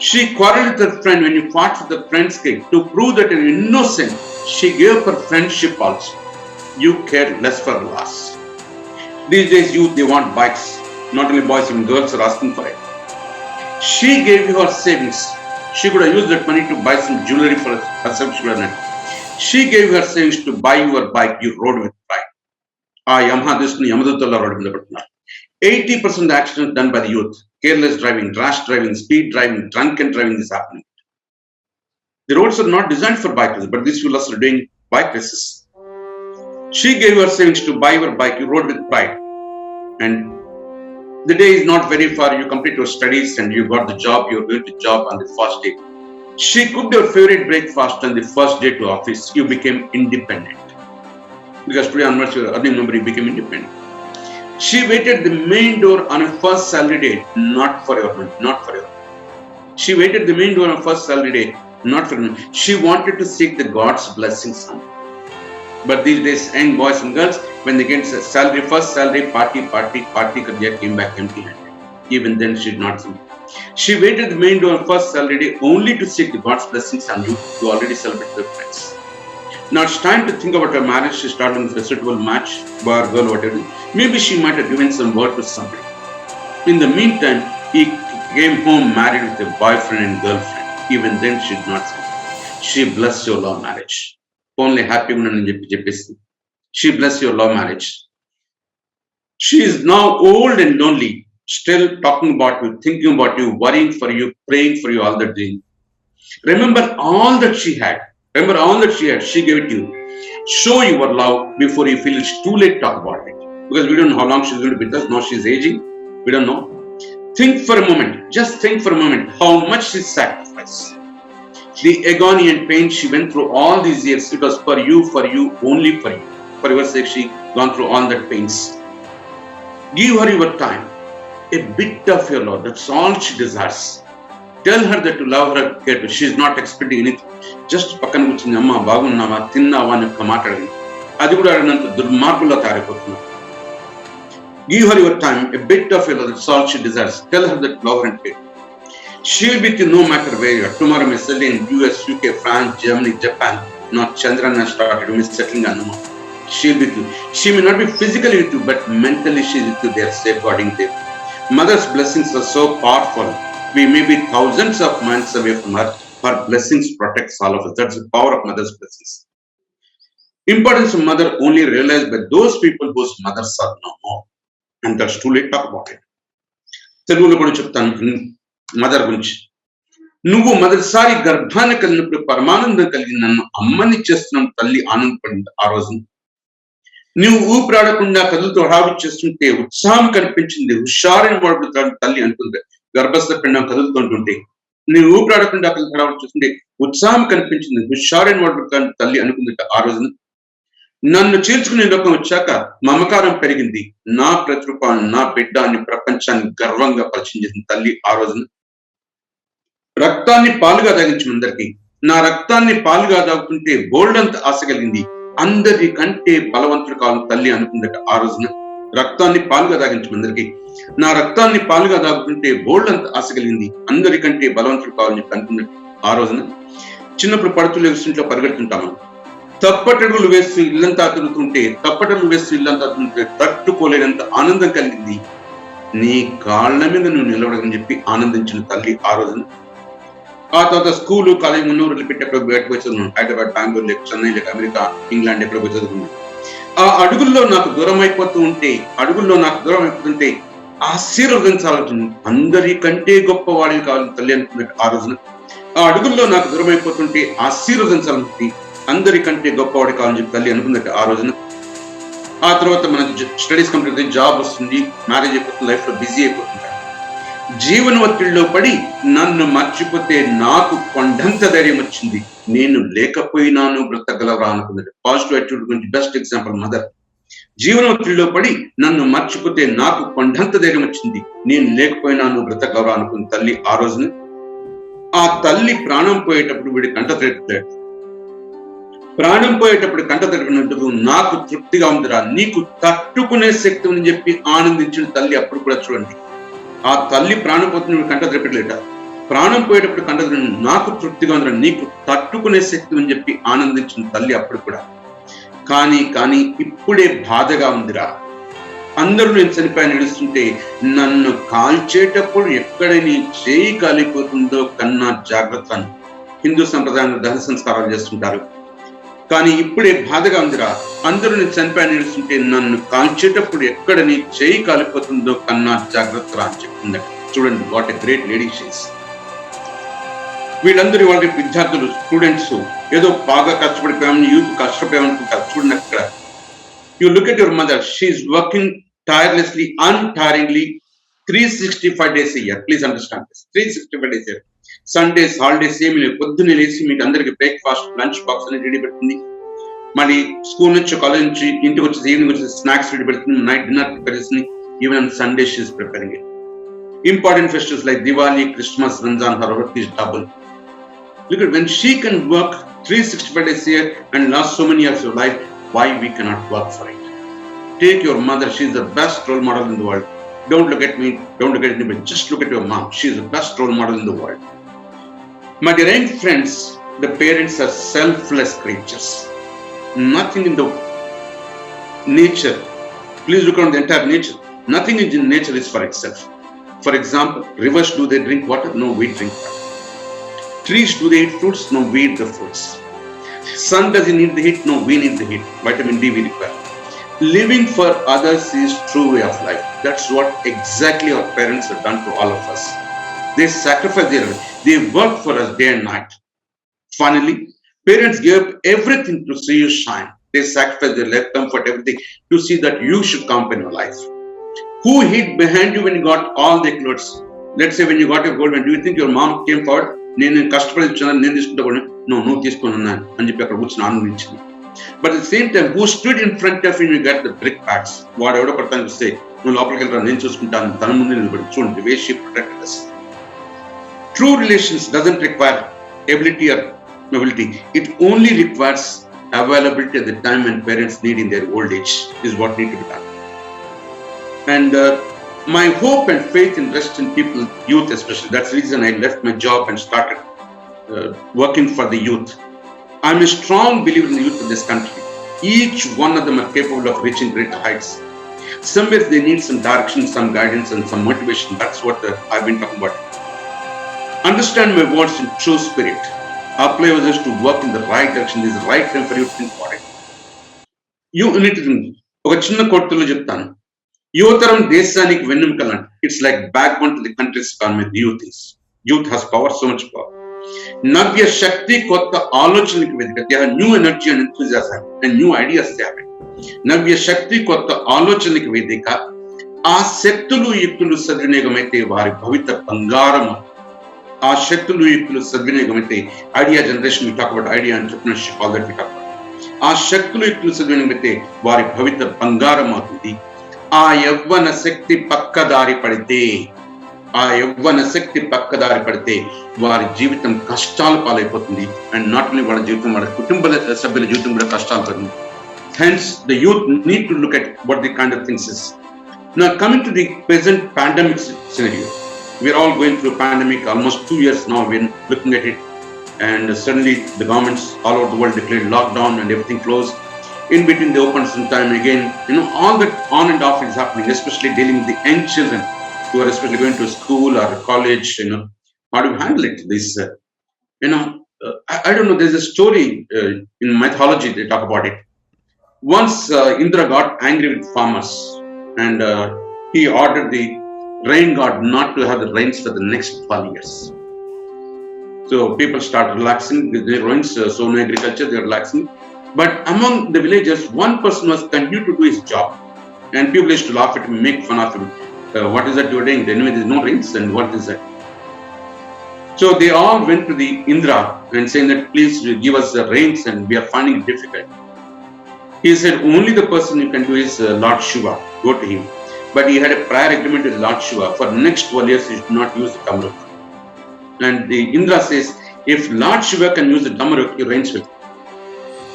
She quarreled with her friend when you fought with the friend's cake. To prove that you're innocent, she gave her friendship also. You care less for her loss. These days youth, they want bikes. Not only boys, even girls are asking for it. She gave you her savings. She could have used that money to buy some jewelry for herself. She gave her savings to buy your bike. You rode with pride. Yamaha తీసుకుని యమదూతల్లో road మీద పడుతున్నారు. 80% of the accidents done by the youth. Careless driving, rash driving, speed driving, drunken driving is happening. The roads are not designed for bikers, but these fellows are doing bike races. She gave her savings to buy your bike. You rode with pride. And the day is not very far. You complete your studies and you got the job. You're going to job on the first day. She cooked your favorite breakfast on the first day to office. You became independent. Because today onwards your earning number, you became independent. She waited the main door on her first salary day, not for your money, not for your. She waited the main door on her first salary day, not for money. She wanted to seek the God's blessings on her. But these days, young boys and girls, when they get salary, first salary, party, came back empty-handed. Even then, she did not see. She waited the main door on first salary day only to seek the God's blessings on you. You already celebrated with friends. Now it's time to think about her marriage. She started with a suitable match, boy or girl, whatever. Maybe she might have given some word to somebody. In the meantime, he came home married with a boyfriend and girlfriend. Even then, she did not see. She blessed your love marriage. Only happy woman. She blessed your love marriage. She is now old and lonely, still talking about you, thinking about you, worrying for you, praying for you all the day. Remember all that she had. Remember all that she had. She gave it to you. Show your love before you feel it's too late to talk about it. Because we don't know how long she's going to be with us. Now she's aging. We don't know. Think for a moment. Just think for a moment how much she sacrificed. The agony and pain she went through all these years, it was for you, only for you. For your sake, she gone through all that pains. Give her your time. A bit of your love. That's all she desires. Tell her that you love her, care her. She is not expecting anything. Just పక్కన కూర్చుని అమ్మ బాగున్నావా తిన్నావా అని ఒక్క మాట్లాడండి. అది కూడా అడిగినంత దుర్మార్గుల్లో తయారైపోతున్నారు. Give her your time, a bit of your love. That's all she desires. Tell her that you love her and care. She will be with you no matter where you are. Tomorrow may settle in US, UK, France, Germany, Japan. Not Chandran has started. You may settling on no. She will be with you. She may not be physically with you, but mentally she is with you. They are safeguarding them. Mother's blessings are so powerful. We may be thousands of miles away from her. Her blessings protects all of us. That's the power of mother's blessings. Importance of mother only realized by those people whose mothers are no more. And that's too late to talk about it. తెలుగులో కూడా చెప్తాను mother గురించి. నువ్వు మొదటిసారి గర్భాన్ని కలిగినప్పుడు పరమానందం కలిగి నన్ను అమ్మని చేస్తున్నాను తల్లి ఆనందపడింది ఆ రోజు. నువ్వు ఊపిరాడకుండా కదులతో హడావిడి చేస్తుంటే ఉత్సాహం కనిపించింది. హుషారైన వాడు తల్లి అంటుంది. గర్భస్థ పిండం కదులుతుంటుంటే నువ్వు ఊపిరాడకుండా హడావిడి చేస్తుంటే ఉత్సాహం కనిపించింది. హుషారైన వాడు తల్లి అనుకుంది ఆ రోజున. నన్ను చేర్చుకునే లోకం వచ్చాక మమకారం పెరిగింది. నా ప్రతిరూపాన్ని, నా బిడ్డ అని ప్రపంచాన్ని గర్వంగా పరిచయం చేసిన తల్లి ఆ రోజున. రక్తాన్ని పాలుగా తాగించిన అందరికీ, నా రక్తాన్ని పాలుగా తాగుతుంటే బోల్డంత ఆశ కలిగింది. అందరికంటే బలవంతుడు కావాలని తల్లి అనుకుందట ఆ రోజున. రక్తాన్ని పాలుగా తాగించిన అందరికీ, నా రక్తాన్ని పాలుగా తాగుతుంటే బోల్డంత ఆశ కలిగింది. అందరికంటే బలవంతుడు కావాలని అనుకుందట ఆ రోజున. చిన్నప్పుడు పడుతులు ఇంట్లో పరిగెడుతుంటాము. తప్పటడుగులు వేస్తూ ఇల్లంతా తిరుగుతుంటే తట్టుకోలేనంత ఆనందం కలిగింది. నీ కాళ్ళ మీద నువ్వు నిలవడని చెప్పి ఆనందించిన తల్లి ఆ రోజున. ఆ తర్వాత స్కూలు కాలేజ్ మున్నూరు పెట్టి ఎక్కడ బయటకు వచ్చేది. హైదరాబాద్, బెంగళూరు లేక చెన్నై లేక అమెరికా, ఇంగ్లాండ్ ఎక్కడికి చదువుకున్నాను. ఆ అడుగుల్లో నాకు దూరం అయిపోతుంటే ఆశీర్వదించాలని అందరికంటే గొప్ప వాడిని కావాలని తల్లి అనుకున్నట్టు ఆ రోజున. ఆ అడుగుల్లో నాకు దూరమైపోతుంటే ఆశీర్వదించాలని అందరికంటే గొప్పవాడి కావాలని చెప్పి తల్లి అనుకుందట ఆ రోజున. ఆ తర్వాత మనకి స్టడీస్ కంప్లీట్ అయితే జాబ్ వస్తుంది, మ్యారేజ్ అయిపోతుంది, లైఫ్ లో బిజీ అయిపోతుంటారు. జీవన ఒత్తిడిలో పడి నన్ను మర్చిపోతే నాకు కొండంత ధైర్యం వచ్చింది, నేను లేకపోయినాను బ్రతకగలరా అనుకున్నది. పాజిటివ్ యాటిట్యూడ్ గురించి బెస్ట్ ఎగ్జాంపుల్ మదర్. జీవన ఒత్తిడిలో పడి నన్ను మర్చిపోతే నాకు కొండంత ధైర్యం వచ్చింది, నేను లేకపోయినాను బ్రతకగలరా అనుకున్న తల్లి ఆ రోజున. ఆ తల్లి ప్రాణం పోయేటప్పుడు వీడి కంట తడిపాడు. ప్రాణం పోయేటప్పుడు కంట తడిపినట్టు నాకు తృప్తిగా ఉందిరా, నీకు తట్టుకునే శక్తి అని చెప్పి ఆనందించిన తల్లి అప్పుడు కూడా చూడండి. ఆ తల్లి ప్రాణం పోతున్న కంట తడిపెట్టలేట, ప్రాణం పోయేటప్పుడు కంట తడిపి నాకు తృప్తిగా ఉందిరా, నీకు తట్టుకునే శక్తి అని చెప్పి ఆనందించిన తల్లి అప్పుడు కూడా. కానీ ఇప్పుడే బాధగా ఉందిరా, అందరూ నేను చనిపోయాను ఏడుస్తుంటే నన్ను కాల్చేటప్పుడు ఎక్కడ నీ చేయి కాలిపోతుందో కన్నా జాగ్రత్త అని హిందూ సంప్రదాయంలో దహన సంస్కారాలు చేస్తుంటారు. కానీ ఇప్పుడే బాధగా ఉందిరా, అందరూ నేను చనిపోయాను ఏడుస్తుంటే నన్ను కాల్చేటప్పుడు ఎక్కడ నీ చేయి కాలిపోతుందో కన్నా జాగ్రత్త అని చెప్తుందట. చూడండి what a great lady she is. వీళ్ళందరూ వాళ్ళ విద్యార్థులు, స్టూడెంట్స్ ఏదో బాగా కష్టపడిపోయామని, యూత్ కష్టపోయామనుకుంటారు. చూడండి అక్కడ you look at your mother, she is working tirelessly, untiringly, 365 days a year. Please understand this, 365 days a year. Sundays, holidays ఏమి లేవు. పొద్దున్నే లేచి మీకు అందరికి బ్రేక్ఫాస్ట్, లంచ్ బాక్స్ అనేది రెడీ పెడుతుంది. మళ్ళీ స్కూల్ నుంచి, కాలేజ్ నుంచి ఇంటికి వచ్చేసి ఈవినింగ్ వచ్చేసి స్నాక్స్ రెడీ పెడుతుంది, నైట్ డిన్నర్ ప్రిపేర్ చేస్తుంది. Even on Sunday she is preparing it. Important festivals like Diwali, Christmas, Ramzan, her work is double. Look at when she can work 365 days a year and last so many years of life, why we cannot work for it? Take your mother, she is the best role model in the world. Don't look at me, don't look at anybody, just look at your mom. She is the best role model in the world. My dear friends, the parents are selfless creatures. Nothing in the nature, please look around the entire nature, nothing in nature is for itself. For example, rivers, do they drink water? No, we drink water. Trees, do they eat fruits? No, we eat the fruits. Sun, does he need the heat? No, we need the heat. Vitamin D we require. Living for others is true way of life. That's what exactly our parents have done to all of us. They sacrifice their life. They work for us day and night. Finally, parents gave up everything to see you shine. They sacrifice their life, comfort, everything to see that you should come in your life. Who hid behind you when you got all the clothes? Let's say when you got your gold, do you think your mom came forward? నేను కష్టపడి ఇచ్చాను, నేను తీసుకుంటా కూడా, నువ్వు తీసుకొని ఉన్నాను అని చెప్పి అక్కడ కూర్చొని ఆనందించింది. But at the same time who stood in front of you get the brick packs. వాడు ఎవడో పడతాను వస్తే నువ్వు లోపలికి వెళ్తాను, నేను చూసుకుంటాను, తన ముందు నిలబడి చూడండి way she protected us. True relations doesn't require ability or mobility. It only requires availability at the time when parents need in their old age is what need to be done. And my hope and faith in rest in people, youth especially. That's the reason I left my job and started working for the youth. I'm a strong believer in the youth of this country. Each one of them are capable of reaching greater heights. Somewhere they need some direction, some guidance and some motivation. That's what I've been talking about. Understand my words in true spirit. Apply others to work in the right direction. This is the right time for you to think about it. You need to think. ఒక చిన్న కోట్తులో చెప్తాను. యువతరం దేశానికి వెన్నెముకలంట. It's like backbone to the country's economy. Youth has power, so much power. నవ్య శక్తి కొత్త ఆలోచనకి వేదిక. They have new energy and enthusiasm and new ideas they have. నవ్య శక్తి కొత్త ఆలోచనకి వేదిక. ఆ శక్తులు యుక్తులు సద్వినియోగమైతే వారి భవిత బంగారం. ఆ శక్తులు యుక్తులు సద్వినియోగమైతే idea generation, we talk about idea entrepreneurship, all that we talk about. ఆ శక్తులు యుక్తులు సద్వినియోగమైతే వారి భవిత బంగారం అవుతుంది. ఆ యవ్వన శక్తి పక్కదారి పడితే, వారి జీవితం కష్టాలు పాలైపోతుంది. అండ్ నాట్ ఓన్లీ వాళ్ళ జీవితం, వాళ్ళ కుటుంబ సభ్యుల జీవితం కూడా కష్టాలు పడుతుంది. Hence the youth need to look at what the kind of things is. Now coming to the present pandemic scenario, we are all going through a pandemic. Almost 2 years now we're looking at it, and suddenly the governments all over the world declared lockdown and everything closed. In between they open some time again, all that on and off is happening, especially dealing with the young children who are especially going to school or college. How do you handle it? This I don't know, there's a story in mythology, they talk about it. Once Indra got angry with farmers and he ordered the rain god not to have the rains for the next 12 years. So people start relaxing. They ruins so no agriculture, they're relaxing. But among the villagers, one person was continued to do his job. And people used to laugh at him, make fun of him. What is that you're doing? Anyway, there's no rains, and what is that? So they all went to the Indra and saying that please give us the rains and we are finding it difficult. He said only the person you can do is Lord Shiva. Go to him. But he had a prior agreement with Lord Shiva. For next 12 years he should not use the Damruk. And the Indra says if Lord Shiva can use the Damruk, he rains with.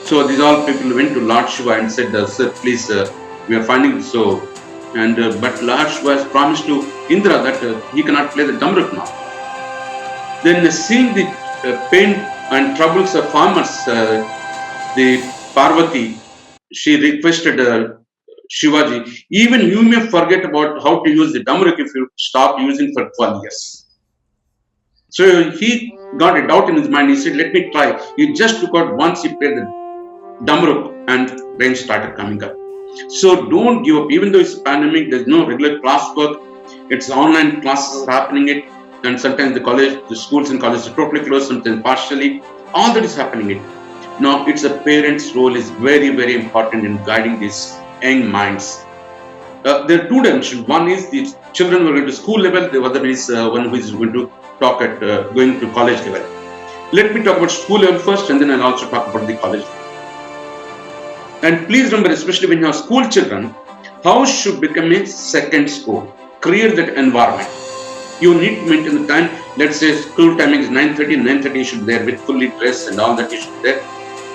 So these all people went to Lord Shiva and said, sir, please, we are finding it so. And but Lord Shiva has promised to Indra that he cannot play the Damruk now. Then seeing the pain and troubles of farmers, the Parvati, she requested Shivaji, even you may forget about how to use the Damruk if you stop using for 12 years. So he got a doubt in his mind. He said, let me try. He just took out once, he played the Damruk and rain started coming up. So don't give up. Even though it's pandemic, there's no regular class work. It's online classes are happening. And sometimes the schools and colleges are totally closed, sometimes partially. All that is happening. Now, it's a parent's role is very, very important in guiding these young minds. There are two dimensions. One is the children who are going to school level. The other is one who is going to talk at going to college level. Let me talk about school level first, and then I'll also talk about the college level. And please remember, especially when you have school children, house should become a second school. Create that environment. You need to maintain the time. Let's say school timing is 9:30 you should be there with fully dressed and all that you should be there.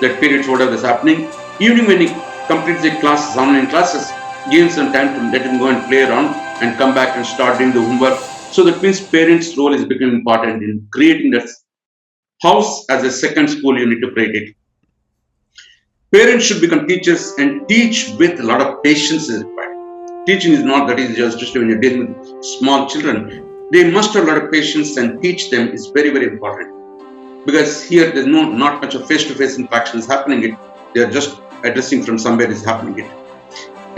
That period, whatever is happening. Evening when he completes the classes, online classes, give him some time to let him go and play around and come back and start doing the homework. So that means parents' role is becoming important in creating that house as a second school. You need to create it. Parents should become teachers and teach with a lot of patience is required. Teaching is not that easy, just when you're dealing with small children. They must have a lot of patience and teach them is very, very important. Because here there's not much of face-to-face interaction is happening. They're just addressing from somewhere is happening it.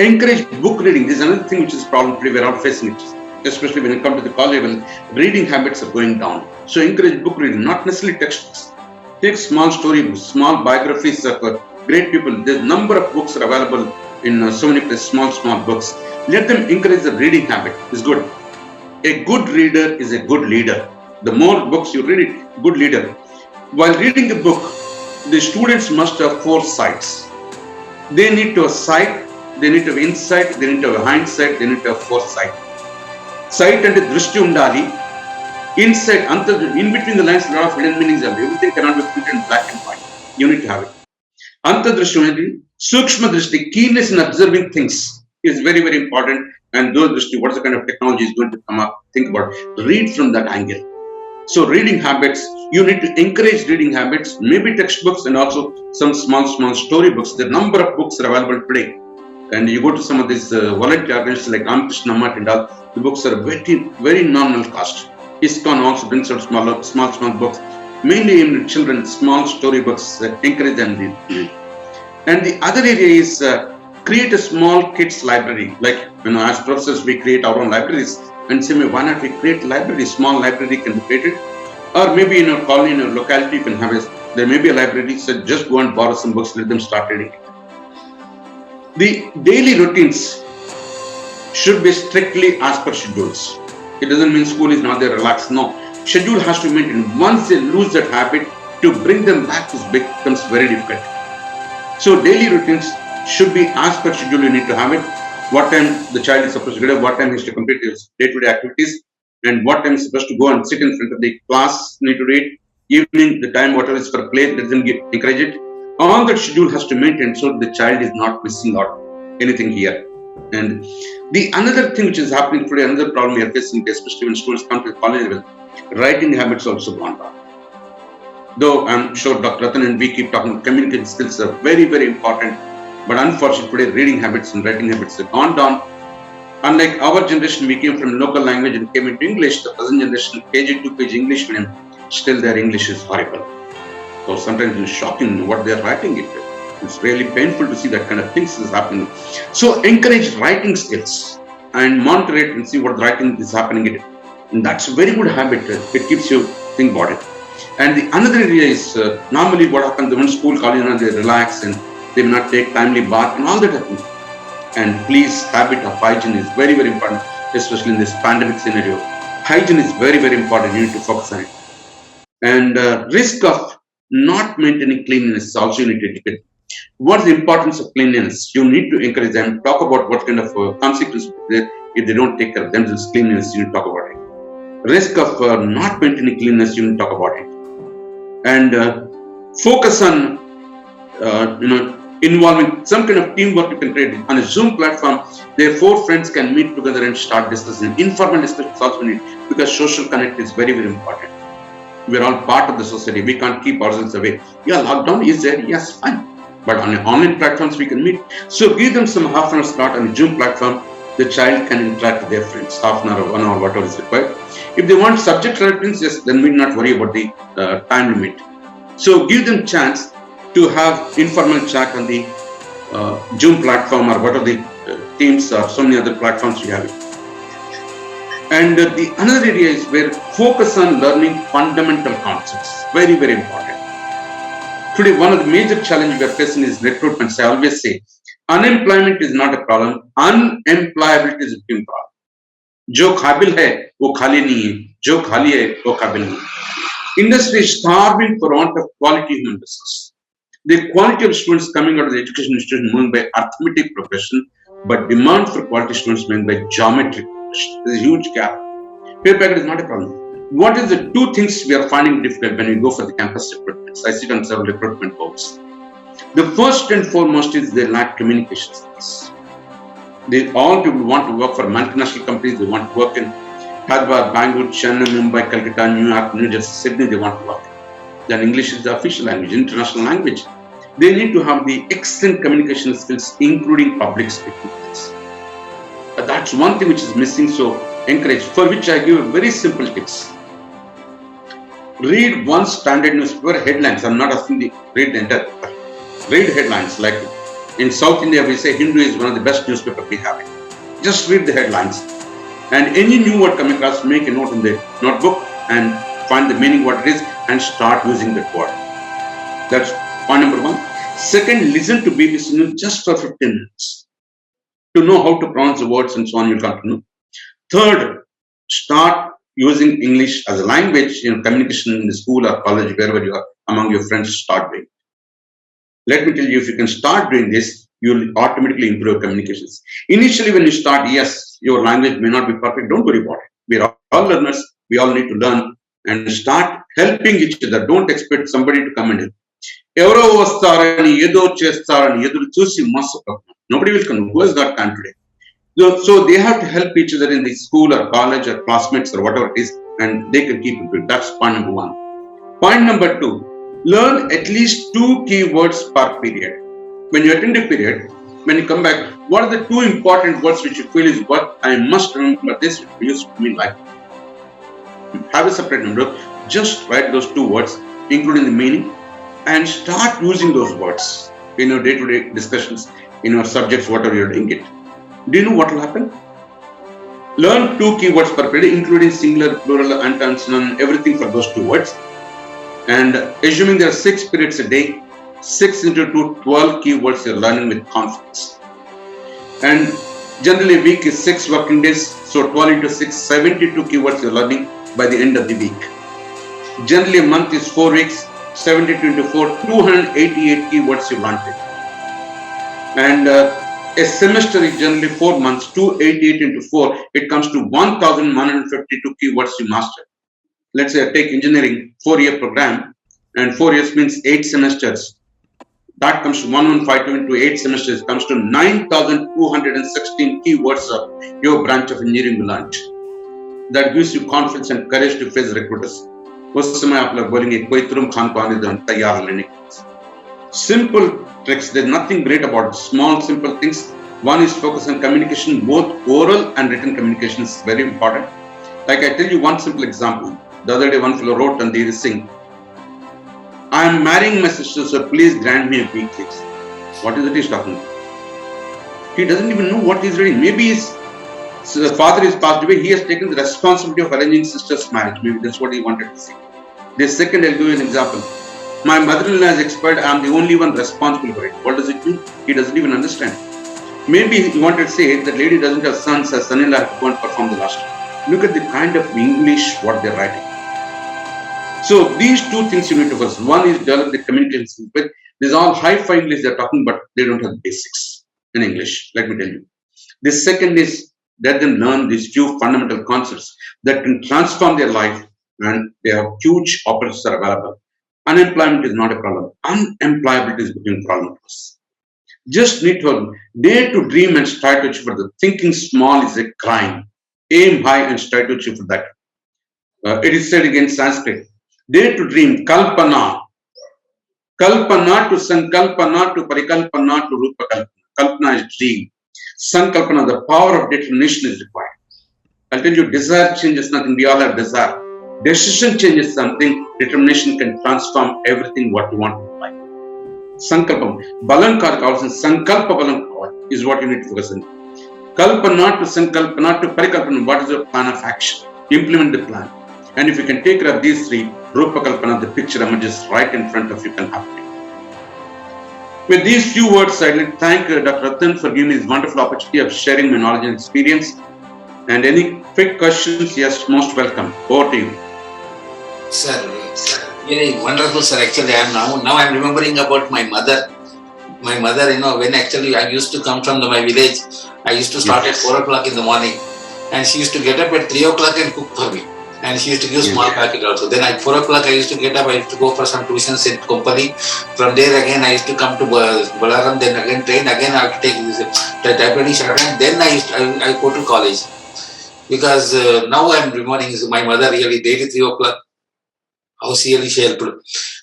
Encourage book reading. This is another thing which is problem today. We're all facing it. Especially when you come to the college level, reading habits are going down. So encourage book reading, not necessarily textbooks. Take small storybooks, small biographies of great people. There's a number of books are available in so many places, small books. Let them encourage the reading habit. It's good. A good reader is a good leader. The more books you read it, good leader. While reading a book, the students must have 4 sights. They need to have sight, they need to have insight, they need to have hindsight, they need to have foresight. Sight and drishti undali. Insight, in between the lines, a lot of hidden meanings are. Everything cannot be put in black and white. You need to have it. Antadrishti, sukshma drishti, keenness in observing things is very, very important. And those drishti, what is the kind of technology is going to come up? Think about it. Read from that angle. So reading habits, you need to encourage reading habits, maybe textbooks and also some small story books. The number of books are available today. And you go to some of these volunteer organizations like Ramakrishna Math and all, the books are very, very nominal cost. ISKCON also brings out small books, mainly in children, small story books, encourage them. And the other area is create a small kids library. Like, as professors, we create our own libraries. And say, why not we create library? Small library can be created. Or maybe in a colony, in a locality, you can have there may be a library, so just go and borrow some books, let them start reading it. The daily routines should be strictly as per schedules. It doesn't mean school is not there, relaxed. No. Schedule has to be maintained. Once they lose that habit, to bring them back becomes very difficult. So daily routines should be as per schedule. You need to have it. What time the child is supposed to get up, what time he has to complete his day-to-day activities, and what time he is supposed to go and sit in front of the class, need to read. Evening, the time, whatever is for play, let them encourage it. All that schedule has to maintain so the child is not missing out anything here. And the another thing which is happening today, another problem we are facing, especially when students come to the college level, writing habits also gone down. Though I'm sure Dr. Ratan and we keep talking, communication skills are very, very important. But unfortunately, today reading habits and writing habits have gone down. Unlike our generation, we came from local language and came into English. The present generation, KG to KG English medium, still their English is horrible. So sometimes it's shocking what they're writing it. It's really painful to see that kind of things is happening. So encourage writing skills and monitor it and see what writing is happening. And that's a very good habit. It keeps you think about it. And the another area is normally what happens when school college, they relax and they may not take timely bath and all that happens. And please, habit of hygiene is very, very important, especially in this pandemic scenario. Hygiene is very, very important. You need to focus on it. And risk of not maintaining cleanliness also you need to educate. What's the importance of cleanliness? You need to encourage them. Talk about what kind of consequences there if they don't take care of themselves. Cleanliness, you need to talk about it. Risk of not maintaining cleanliness, you need to talk about it. And focus on involving some kind of teamwork you can create. On a Zoom platform, their 4 friends can meet together and start discussing. Informal discussion is also needed because social connect is very, very important. We are all part of the society. We can't keep ourselves away. Yeah, lockdown is there. Yes, fine. But on online platforms, we can meet. So give them some half an hour slot on a Zoom platform. The child can interact with their friends, half an hour, 1 hour, whatever is required. If they want subject reference, yes, then we need not worry about the time limit. So give them chance to have informal chat on the Zoom platform or whatever the Teams or so many other platforms we have it. And the another area is where focus on learning fundamental concepts. Very, very important. Today, one of the major challenges we are facing is recruitment. I always say, unemployment is not a problem. Unemployability is a big problem. जो काबिल है वो खाली नहीं है, जो खाली है वो काबिल नहीं है. Industry is starving for want of quality human resources. The quality of students coming out of the education institution moving by arithmetic progression, but demand for quality students moving by geometric progression. There is a huge gap. Pay packet is not a problem. What is the 2 things we are finding difficult when we go for the campus recruitments? I sit on several recruitment boards. The first and foremost is they lack communication skills. All people want to work for multinational companies. They want to work in Hyderabad, Bangalore, Chennai, Mumbai, Calcutta, New York, New Jersey, Sydney. They want to work. Then English is the official language, international language. They need to have the excellent communication skills, including public speaking skills. That's one thing which is missing. So encourage, for which I give very simple tips. Read one standard newspaper headlines. I'm not asking you to read the entire paper. Read headlines. Like in South India, we say Hindu is one of the best newspapers we have. Just read the headlines. And any new word coming across, make a note in the notebook and find the meaning what it is and start using that word. That's point number 1. Second, listen to BBC News just for 15 minutes to know how to pronounce the words and so on. You'll come to know. Third, start using English as a language in communication in the school or college, wherever you are among your friends. Start doing. Let me tell you, if you can start doing this, you will automatically improve your communications. Initially, when you start, yes, your language may not be perfect. Don't worry about it. We are all learners. We all need to learn and start helping each other. Don't expect somebody to come and help. Nobody will come. Who has got time today? So they have to help each other in the school or college or classmates or whatever it is, and they can keep it. That's point number 1. Point number 2, learn at least 2 keywords per period. When you attend a period, when you come back, what are the 2 important words which you feel is what I must remember this will be used to me like? Have a separate number. Just write those 2 words, including the meaning, and start using those words in your day-to-day discussions, in your subjects, whatever you're doing it. Do you know what will happen? Learn 2 keywords per period, including singular, plural, antonyms, everything for those 2 words. And assuming there are 6 periods a day, 6 into 2, 12 keywords you're learning with confidence. And generally a week is 6 working days, so 12 into 6, 72 keywords you're learning by the end of the week. Generally a month is 4 weeks, 72 into 4, 288 keywords you learned it. And a semester is generally 4 months, 288 into 4, it comes to 1152 keywords you master. Let's say I take engineering 4-year program, and 4 years means 8 semesters. That comes to 1152 into 8 semesters, comes to 9,216 keywords of your branch of engineering you learned. That gives you confidence and courage to face recruiters. उस समय आप लोग बोलेंगे कोई तुरंत खान को आने दो तैयार लेने के लिए. Simple tricks. There's nothing great about small simple things. One is focus on communication, both oral and written communication is very important. Like I tell you one simple example. The other day one fellow wrote on the thing, I am marrying my sister, so please grant me a week. What is it he's talking about? He doesn't even know what he's reading. Maybe his father is passed away. He has taken the responsibility of arranging sister's marriage. Maybe that's what he wanted to say. The second, I'll give you an example. My mother-in-law has expired. I'm the only one responsible for it. What does it mean? He doesn't even understand. Maybe he wanted to say that lady doesn't have sons, her son-in-law have to go and perform the last. Look at the kind of English what they're writing. So these two things you need to focus. One is develop the communication skill. But there's all high-fi English they're talking, but they don't have basics in English. Let me tell you. The second is let them learn these few fundamental concepts that can transform their life, and they have huge opportunities are available. Unemployment is not a problem. Unemployability is becoming a problem to us. Just need to dare to dream and try to achieve for that. Thinking small is a crime. Aim high and try to achieve for that. It is said again Sanskrit. Dare to dream. Kalpana. Kalpana to sankalpana to parikalpana to rupakalpana. Kalpana is dream. Sankalpana, the power of determination is required. I'll tell you, desire changes nothing. We all have desire. Decision changes something. Determination can transform everything what you want in life. Sankalpam. Balankar kavalsina sankalpa balam is what you need to focus on. Kalpana to sankalpana to parikalpana. What is your plan of action? Implement the plan. And if you can take care of these three, Rupa Kalpana, the picture emerges right in front of you, can happen. With these few words, I'd like to thank Dr. Ratan for giving me this wonderful opportunity of sharing my knowledge and experience. And any quick questions, yes, most welcome. Over to you. Sir, really wonderful, sir. Actually, I'm remembering about my mother. My mother, when actually I used to come from my village, I used to start at 4 o'clock in the morning, and she used to get up at 3 o'clock and cook for me. And she used to give small packet also. Then at 4 o'clock I used to get up, I used to go for some tuitions in Kompally. From there again I used to come to Balaram, then again train, again I have to take the typewriting shorthand. Then I go to college. Because now I am remembering my mother really daily 3 o'clock. How she helped.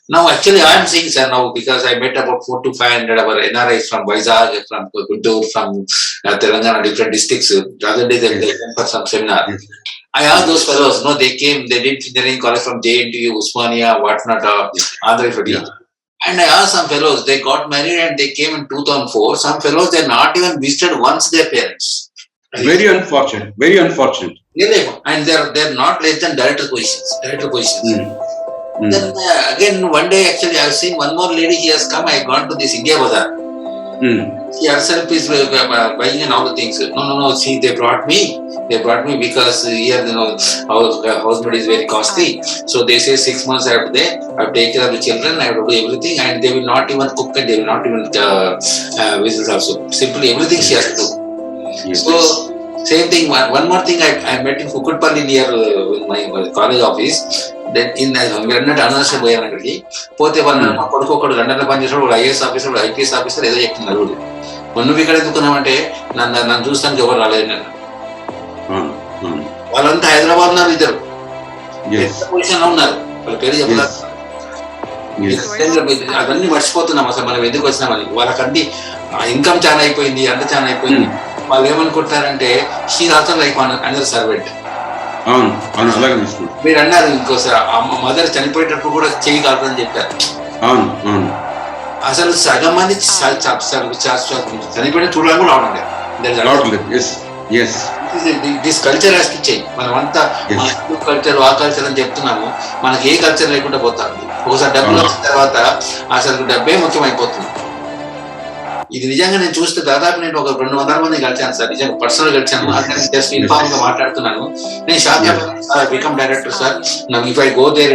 Now actually I am seeing, sir, now because I met about 400 to 500 our NRIs from Vizag, from Guntur, from Telangana, different districts. The other day they came for some seminar. I asked those fellows, they came, they did engineering college from JNTU, Usmania, whatnot, Andhra Pradesh. And I asked some fellows, they got married and they came in 2004. Some fellows, they not even visited once their parents. Very unfortunate, very unfortunate. Really, and they're not less than director positions. Then again, one day actually I've seen one more lady, he has come, I have gone to this India Bazaar. She herself is buying and all the things. No, see, they brought me because here, housemaid is very costly. So they say 6 months I have to there, I have to take care of the children, I have to do everything, and they will not even cook and they will not even whistles also. Simply everything she has to do. Yes. So, same thing, one more thing, I met in Kukutpalli near my college office. Then in అనవసరం పోయాను అక్కడికి పోతే వాళ్ళు మా కొడుకు ఒకడు లండన్లో పనిచేసాడు, ఒక ఐఏఎస్ ఆఫీసర్, ఐపీఎస్ ఆఫీసర్ ఏదో చెప్తున్నారు. నువ్వు ఇక్కడ ఎందుకున్నామంటే నన్ను చూస్తానికి ఎవరు రాలేదు నన్ను. వాళ్ళంతా హైదరాబాద్ ఉన్నారు, ఇద్దరు పొజిషన్ లో ఉన్నారు, వాళ్ళ పేరు చెప్పలేదు. అవన్నీ మర్చిపోతున్నాం అసలు మనం ఎందుకు వచ్చినామని. వాళ్ళకంటే ఇన్కమ్ చాలా అయిపోయింది, అంత చాలా అయిపోయింది. వాళ్ళు ఏమనుకుంటారంటే she also like another servant. మీరు అన్నారు ఇంకోసారి మదర్ చనిపోయేటప్పుడు కూడా చేయి కాదని చెప్పారు. అసలు సగం మంది చనిపోయిన చూడడం కూడా రావడం. This culture has to change. మనం అంతా కల్చర్ ఆ కల్చర్ అని చెప్తున్నాము, మనకి ఏ కల్చర్ లేకుండా పోతుంది. ఒకసారి డబ్బులు వచ్చిన తర్వాత అసలు డబ్బే ముఖ్యమైపోతుంది. ఇది నిజంగా నేను చూస్తే దాదాపు నేను ఒక 200 మంది కలిసాను సార్, నిజంగా పర్సనల్ కలిసాను. జస్ట్ ఇన్ఫార్మ్ గా మాట్లాడుతున్నాను. నేను shock sir, become director sir, if I go there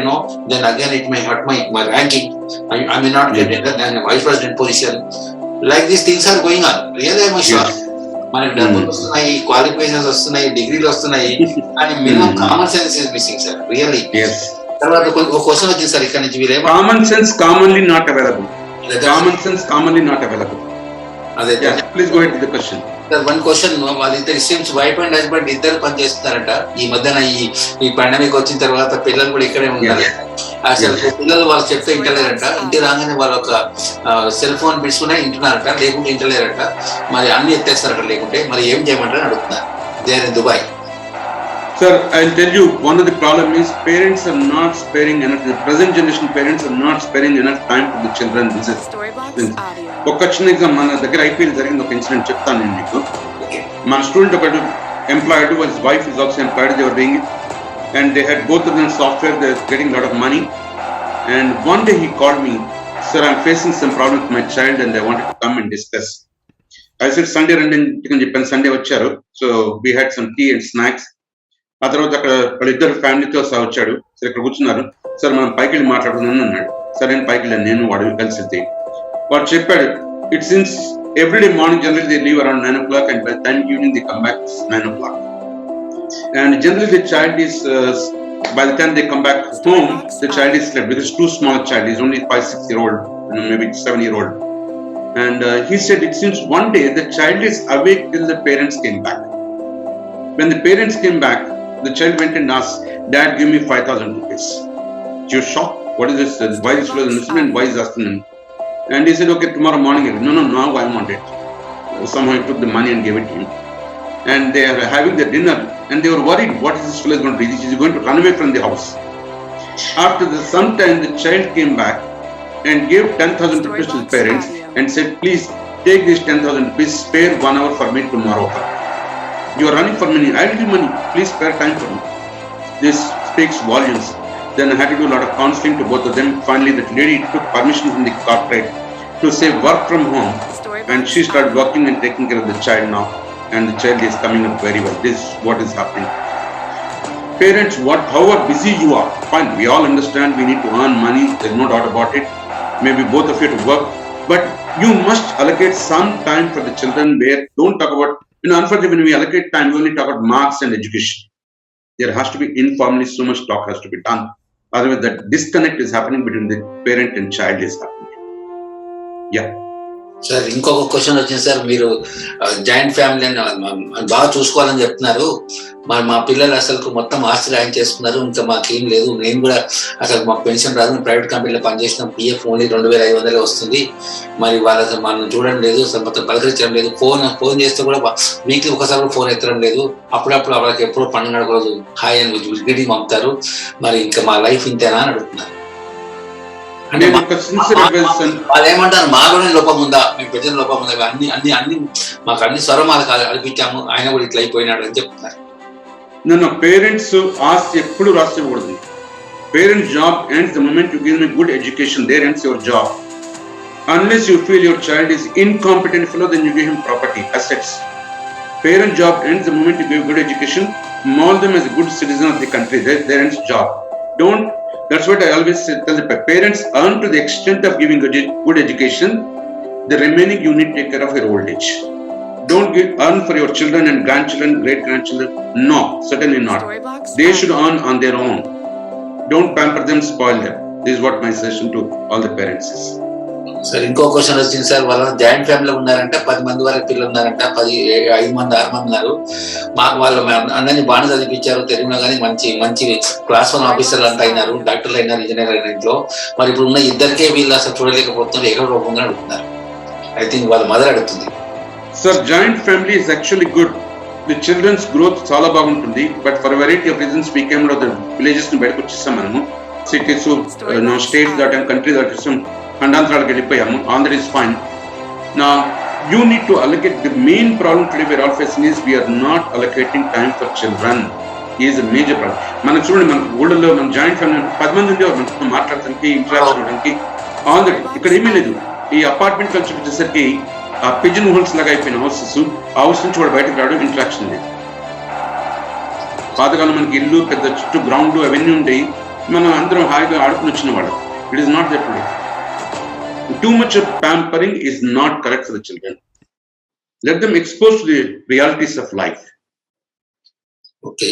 then again it my hurt my ranking, I may not get vice president position. Like these things are going on. Real I shock. మనకి డబ్బులు వస్తున్నాయి, qualifications వస్తున్నాయి, డిగ్రీలు వస్తున్నాయి, కానీ minimum common sense is missing sir, really. తర్వాత ఒక question వచ్చింది సార్ ఇక్కడ నుంచి, common sense commonly not available. Common sense commonly not available. Please go ahead with the question. One question, వాళ్ళిద్దరు సేమ్స్ వైఫ్ అండ్ హస్బెండ్ ఇద్దరు పని చేస్తున్నారట. ఈ మధ్యన ఈ పాండమిక్ వచ్చిన తర్వాత పిల్లలు కూడా ఇక్కడే ఉన్నారు. అసలు పిల్లలు వాళ్ళు చెప్తే ఇంటలేరట. ఇంటి రాగానే వాళ్ళు ఒక సెల్ ఫోన్ పెట్టుకునే ఇంటున్నారట, లేకుంటే ఇంటలేరట. మరి అన్ని ఎత్తేస్తారట, లేకుంటే మరి ఏం చేయమంటారని అడుగుతున్నారు. They are in Dubai. Sir, I'll tell you, one of the problem is parents are not sparing enough. The present generation parents are not sparing enough time for the children. This is ఒక చిన్న exam. మన దగ్గర IPL జరిగింది, ఒక incident చెప్తాను నేను మీకు. మన స్టూడెంట్ ఒకటి employed, his wife is also employed, they were doing it, and they had both of them software, they were getting a lot of money, And one day he called me, sir, I'm facing some problem with my child and I wanted to come and discuss. I said, Sunday రండి అని చెప్పాను. Sunday వచ్చారు. So we had some tea and snacks. ఆ తర్వాత అక్కడ వాళ్ళిద్దరు ఫ్యామిలీతో సహా వచ్చాడు. సరే ఇక్కడ కూర్చున్నారు. సార్ మనం పైకి వెళ్ళి మాట్లాడుతున్నాను అన్నాడు. సరే నేను పైకి వెళ్ళాను, నేను వాడు కలిసి. వాడు చెప్పాడు, it since everyday morning generally they leave around 9 o'clock and by the time evening they come back 9 o'clock. And generally the child is by the time they come back home, the child is slept because too small a child. He's only 5-6-year-old, maybe 7-year-old. And he said it seems one day the child is awake till the parents came back. When the parents came back, the child went and asked, Dad, give me 5,000 rupees. She was shocked. What is this? Why this was an incident? Why is asking him? And he said, okay, tomorrow morning. No, now I want it. Somehow he took the money and gave it to him. And they are having their dinner and they were worried, what is this fellow going to do? Is he going to run away from the house? After some time, the child came back and gave 10,000 rupees to the parents and said, please take this 10,000 rupees, spare 1 hour for me tomorrow. You are running for money, I'll give you money, please spare time for me. This speaks volumes. Then I had to do a lot of counseling to both of them. Finally, that lady took permission from the corporate to say work from home, and she started working and taking care of the child now. And the child is coming up very well. This is what is happening. Parents, however busy you are, fine, we all understand we need to earn money, there's no doubt about it. Maybe both of you to work, but you must allocate some time for the children where don't talk about, unfortunately when we allocate time, we only talk about marks and education. There has to be informally so much talk has to be done. Otherwise that disconnect is happening between the parent and child is happening. Yeah. Sir ఇంకొక question వచ్చింది sir. మీరు joint ఫ్యామిలీని బాగా చూసుకోవాలని చెప్తున్నారు. మా పిల్లలు అసలు మొత్తం ఆస్తి రాయం చేసుకున్నారు, ఇంకా మాకేం లేదు. నేను కూడా అసలు మాకు పెన్షన్ రాదు, నేను ప్రైవేట్ కంపెనీలో పనిచేసిన పిఎఫ్ ఓన్లీ 2,500 వస్తుంది. మరి వాళ్ళ మనం చూడడం లేదు, అసలు మొత్తం పలకరించడం లేదు. ఫోన్ చేస్తే కూడా వీక్లీ ఒకసారి కూడా ఫోన్ ఎత్తడం లేదు. అప్పుడప్పుడు వాళ్ళకి ఎప్పుడో పండుగ రోజు హాయ్ అని గ్రీటింగ్ పంపుతారు. మరి ఇంకా మా లైఫ్ ఇంతేనా అని అడుగుతున్నారు. అంటే వాళ్ళు ఏమంటారు, మాలోనే లోపం ఉందా, మీ ప్రజల లోపం ఉందా, అన్ని మాకు అన్ని స్వరమాలు అనిపించాము, ఆయన కూడా ఇట్లా అయిపోయినాడు అని చెప్తున్నారు. నన్ను పేరెంట్స్ ఆస్తి ఎప్పుడు రాసివ్వకూడదు. Parents job ends the moment you give them a good education. There ends your job. Unless you feel your child is incompetent fellow, then you give him property, assets. Parent job ends the moment you give good education, mold them as a good citizen of the country. There ends job. That's what I always tell the parents, earn to the extent of giving good education. The remaining you need to take care of your old age. Don't earn for your children and grandchildren, great-grandchildren. No, certainly not. They should earn on their own. Don't pamper them, spoil them. This is what my suggestion to all the parents is. Sir ఇంకో question వచ్చింది sir. వాళ్ళ joint family ఉన్నారంట, 10 మంది వరకు పిల్లలు ఉన్నారంట, 5 మంది 6 మంది ఉన్నారు. మాకు వాళ్ళు అందరినీ బాగా చదివించారు, తెలివినా కానీ మంచి క్లాస్ 1 ఆఫీసర్లు అంతా అయినారు, డాక్టర్లు అయినారు, ఇంజనీర్ అయిన ఇంట్లో. మరి ఇప్పుడు ఉన్న ఇద్దరికే వీళ్ళు అసలు చూడలేకపోతున్నారు, ఎక్కడ పోకుండా అడుగుతున్నారు. ఐ థింక్ వాళ్ళ మదర్ అడుగుతుంది. Sir joint family is actually good. The children's growth చాలా బాగుంటుంది. But for variety of reasons we came out of the villages ని బయటకు వచ్చేస్తాం మనము. సిటీస్ స్టేట్స్ దాటాం, కంట్రీ దాటేస్తాం, ఖండాంతరాలకు వెళ్ళిపోయాము. All that is fine. నా you need to allocate. The main problem today we're all facing is we're not allocating time for children. Is a major problem. మనకు చూడండి, మన ఊళ్ళలో మన జాయింట్ ఫ్యామిలీ 10 మంది ఉండేవారు, మనతో మాట్లాడటానికి, ఇంటరాక్షన్ అవడానికి. ఆల్ దట్ ఇక్కడ ఏమీ లేదు. ఈ అపార్ట్మెంట్ కల్చర్ వచ్చేసరికి ఆ పిజన్ హోల్స్ లాగా అయిపోయిన హౌసెస్. హౌస్ నుంచి కూడా బయటకు రావడం, ఇంటరాక్షన్ లేదు. పాతకాలం మనకి ఇల్లు పెద్ద చుట్టూ గ్రౌండ్ అవన్నీ ఉంటాయి, మనం అందరం హాయిగా ఆడుకుని వచ్చిన వాళ్ళు. It is not that today. Too much of pampering is not correct for the children. Let them expose to the realities of life. Okay,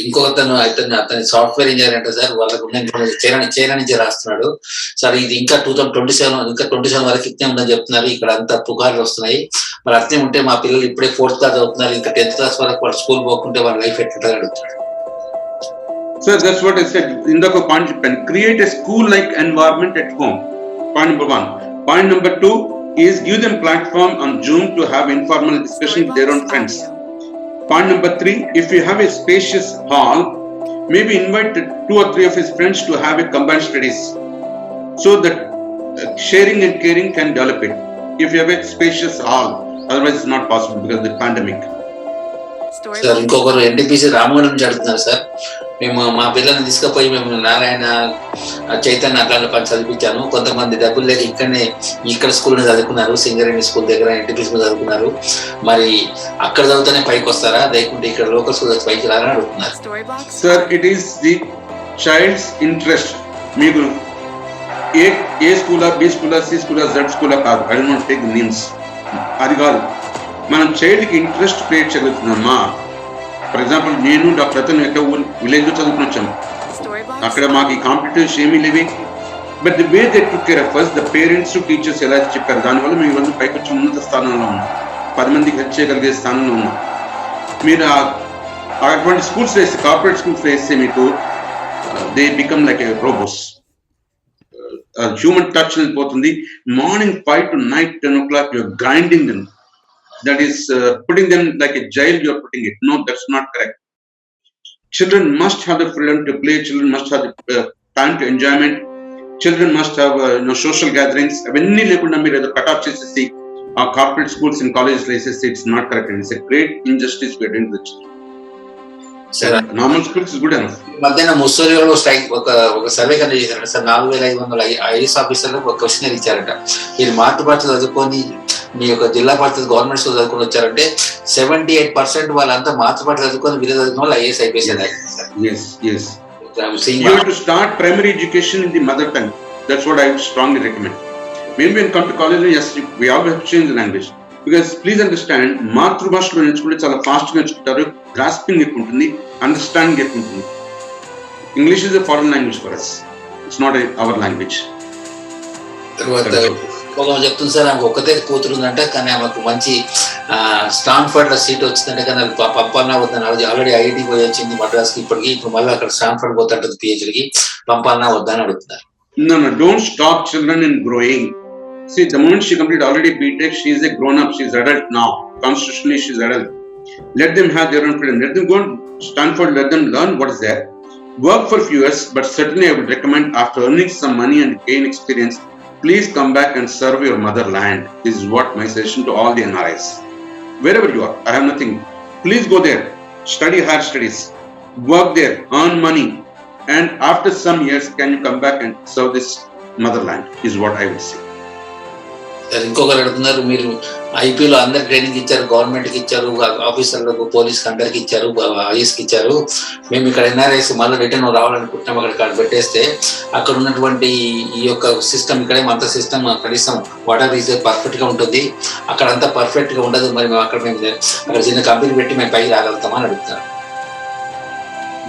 అతని సాఫ్ట్వేర్ ఇంజనీర్ అంటే సార్, వాళ్ళకు చైనా నుంచి రాస్తున్నాడు సార్. ఇది ఇంకా 2027 వరకు ఇట్నే ఉందని చెప్తున్నారు. ఇక్కడ అంతా పుకార్లు వస్తున్నాయి. మరి అట్నే ఉంటే మా పిల్లలు ఇప్పుడే 4th క్లాస్ అవుతున్నారు, ఇంకా 10th క్లాస్ వరకు వాళ్ళు స్కూల్ పోకుంటే వాళ్ళ లైఫ్ ఎట్లా అడుగుతాడు. Sir, that's what I said. ఇందాక పాయింట్ చెప్పాను. Create a school-like environment at home. Point number 1. Point number 2 is give them platform on Zoom to have informal discussion with their own friends. Point number 3, if you have a spacious hall, maybe invite 2 or 3 of his friends to have a combined studies, so that sharing and caring can develop it. If you have a spacious hall, otherwise it's not possible because of the pandemic. Sir ఇంకొకరు NTPC రామగఢం నుంచి అడుగుతున్నారు sir. మేము మా పిల్లల్ని తీసుకుపోయి మేము నారాయణ చైతన్య అట్లా పని చదివించాను. కొంతమంది డబ్బులు లేక ఇక్కడ స్కూల్ని చదువుకున్నారు, సింగరేణి స్కూల్ దగ్గర ఎన్టీపీ స్కూల్ చదువుకున్నారు. మరి అక్కడ చదువుతానే పైకి వస్తారా, లేకుంటే ఇక్కడ లోకల్ స్కూల్ పైకి రారని అడుగుతున్నారు. Sir, it is the child's interest. మీకు ఏ స్కూలా, బి స్కూలా, సి స్కూలా, జెడ్ స్కూలా కాదు. I don't want take the names. అది కాదు, మనం చైల్డ్కి ఇంట్రెస్ట్ క్రియేట్ చేయగలుగుతున్నామా? ఫర్ ఎగ్జాంపుల్, నేను డాక్టర్ రతన్ ఎక్కడ విలేజ్లో చదువుకుని వచ్చాను. అక్కడ మాకు ఈ కాంపిటీషన్స్ ఏమీ లేవి. But the way they took care of us, the parents teachers ఎలా చెప్పారు, దానివల్ల మేము ఈరోజు పైకి వచ్చి ఉన్నత స్థానంలో ఉన్నాం, 10 మందికి హెల్ప్ చేయగలిగే స్థానంలో ఉన్నాం. మీరు అటువంటి స్కూల్స్ వేస్తే, కార్పొరేట్ స్కూల్స్ వేస్తే మీకు they become like a robots. Human touch వెళ్ళిపోతుంది. Morning 5 to night 10 o'clock you're grinding them. That is putting them like a jail you're putting it. No, that's not correct. Children must have the freedom to play. Children must have the time to enjoyment. Children must have social gatherings. Avennii lekunda meer edo cut off chesesi our corporate schools and colleges places, it's not correct. It's a great injustice we are doing to the children. Normal schools is good enough. మధ్యాహ్న ముస్సోరిలో strike ఒక survey conduct చేశారట sir. 4500 IAS ఆఫీసర్లకు ఒక questionnaire ఇచ్చారట. మీరు మాతృభాష చదువుకొని మీ యొక్క జిల్లా పరిషత్ గవర్నమెంట్ స్కూల్ చదువుకొని వచ్చారంటే 78% వాళ్ళంతా మాతృభాష చదువుకొని వీళ్ళు చదువుకున్న వాళ్ళు ఐఏఎస్ అయిపోయింది. You have to start primary education in the mother tongue. That's what I would strongly recommend. When we come to college, yes, we all have to change the language. Because please understand, మాతృభాషలో నేర్చుకుంటే చాలా ఫాస్ట్గా నేర్చుకుంటారు, grasping ఎక్కువ ఉంటుంది, understanding ఎక్కువ ఉంటుంది. English is a foreign language for us. It's not hour language. చెప్తుంది సార్, ఆమెకు ఒక్కతే కూతురుందంట, కానీ ఆమెకు మంచి స్టాన్ఫర్డ్ లో సీట్ వచ్చిందంటే, కానీ పంపన్నా వద్దని ఆల్రెడీ ఐఐటి పోయి వచ్చింది మద్రాస్కి. ఇప్పుడు మళ్ళీ అక్కడ స్టాన్ఫర్డ్ పోతుంటది పిహెచ్డికి, పంపన్నా వద్దని అడుగుతున్నారు. No, don't stop children in growing. See, the moment she completed already BTech, she is a grown-up, she is adult now. Constitutionally, she is adult. Let them have their own freedom. Let them go to Stanford, let them learn what is there. Work for a few years, but certainly I would recommend, after earning some money and gain experience, please come back and serve your motherland. This is what my suggestion to all the NRIs. Wherever you are, I have nothing. Please go there, study higher studies, work there, earn money, and after some years, can you come back and serve this motherland, is what I would say. ఇంకొకరు అడుగుతున్నారు, మీరు ఐపీలో అందరు training ఇచ్చారు, government కి ఇచ్చారు, ఆఫీసర్లకు, police అందరికి ఇచ్చారు, ఐఎస్ కి ఇచ్చారు. మేము ఇక్కడ ఎన్ఆర్ఐస్ మళ్ళీ రిటర్న్ రావాలనుకుంటున్నాం, అక్కడ పెట్టేస్తే అక్కడ ఉన్నటువంటి ఈ యొక్క సిస్టమ్ ఇక్కడే అంత సిస్టమ్ కనీసం వాటర్ ఈజ్ పర్ఫెక్ట్ గా ఉంటుంది, అక్కడ అంతా పర్ఫెక్ట్ గా ఉండదు. మరి మేము అక్కడ చిన్న కంపెనీ పెట్టి మేము పైకి రాగలుగుతామని అడుగుతాం.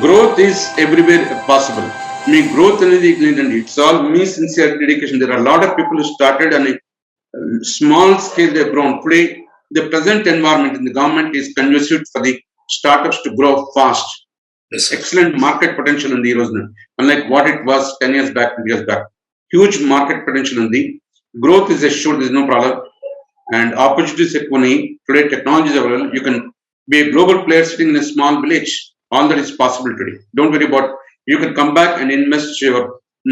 Growth is everywhere possible. Me growth అనేది it's all me sincere dedication. There are a lot of people who started on a small scale, they have grown. Today, the present environment in the government is conducive for the startups to grow fast. There's excellent market potential in the Eurozone, unlike what it was 10 years back, 20 years back. Huge market potential in the growth is assured, there is no problem. And opportunities today, technology is available. You can be a global player sitting in a small village. All that is possible today. Don't worry about, you can come back and invest your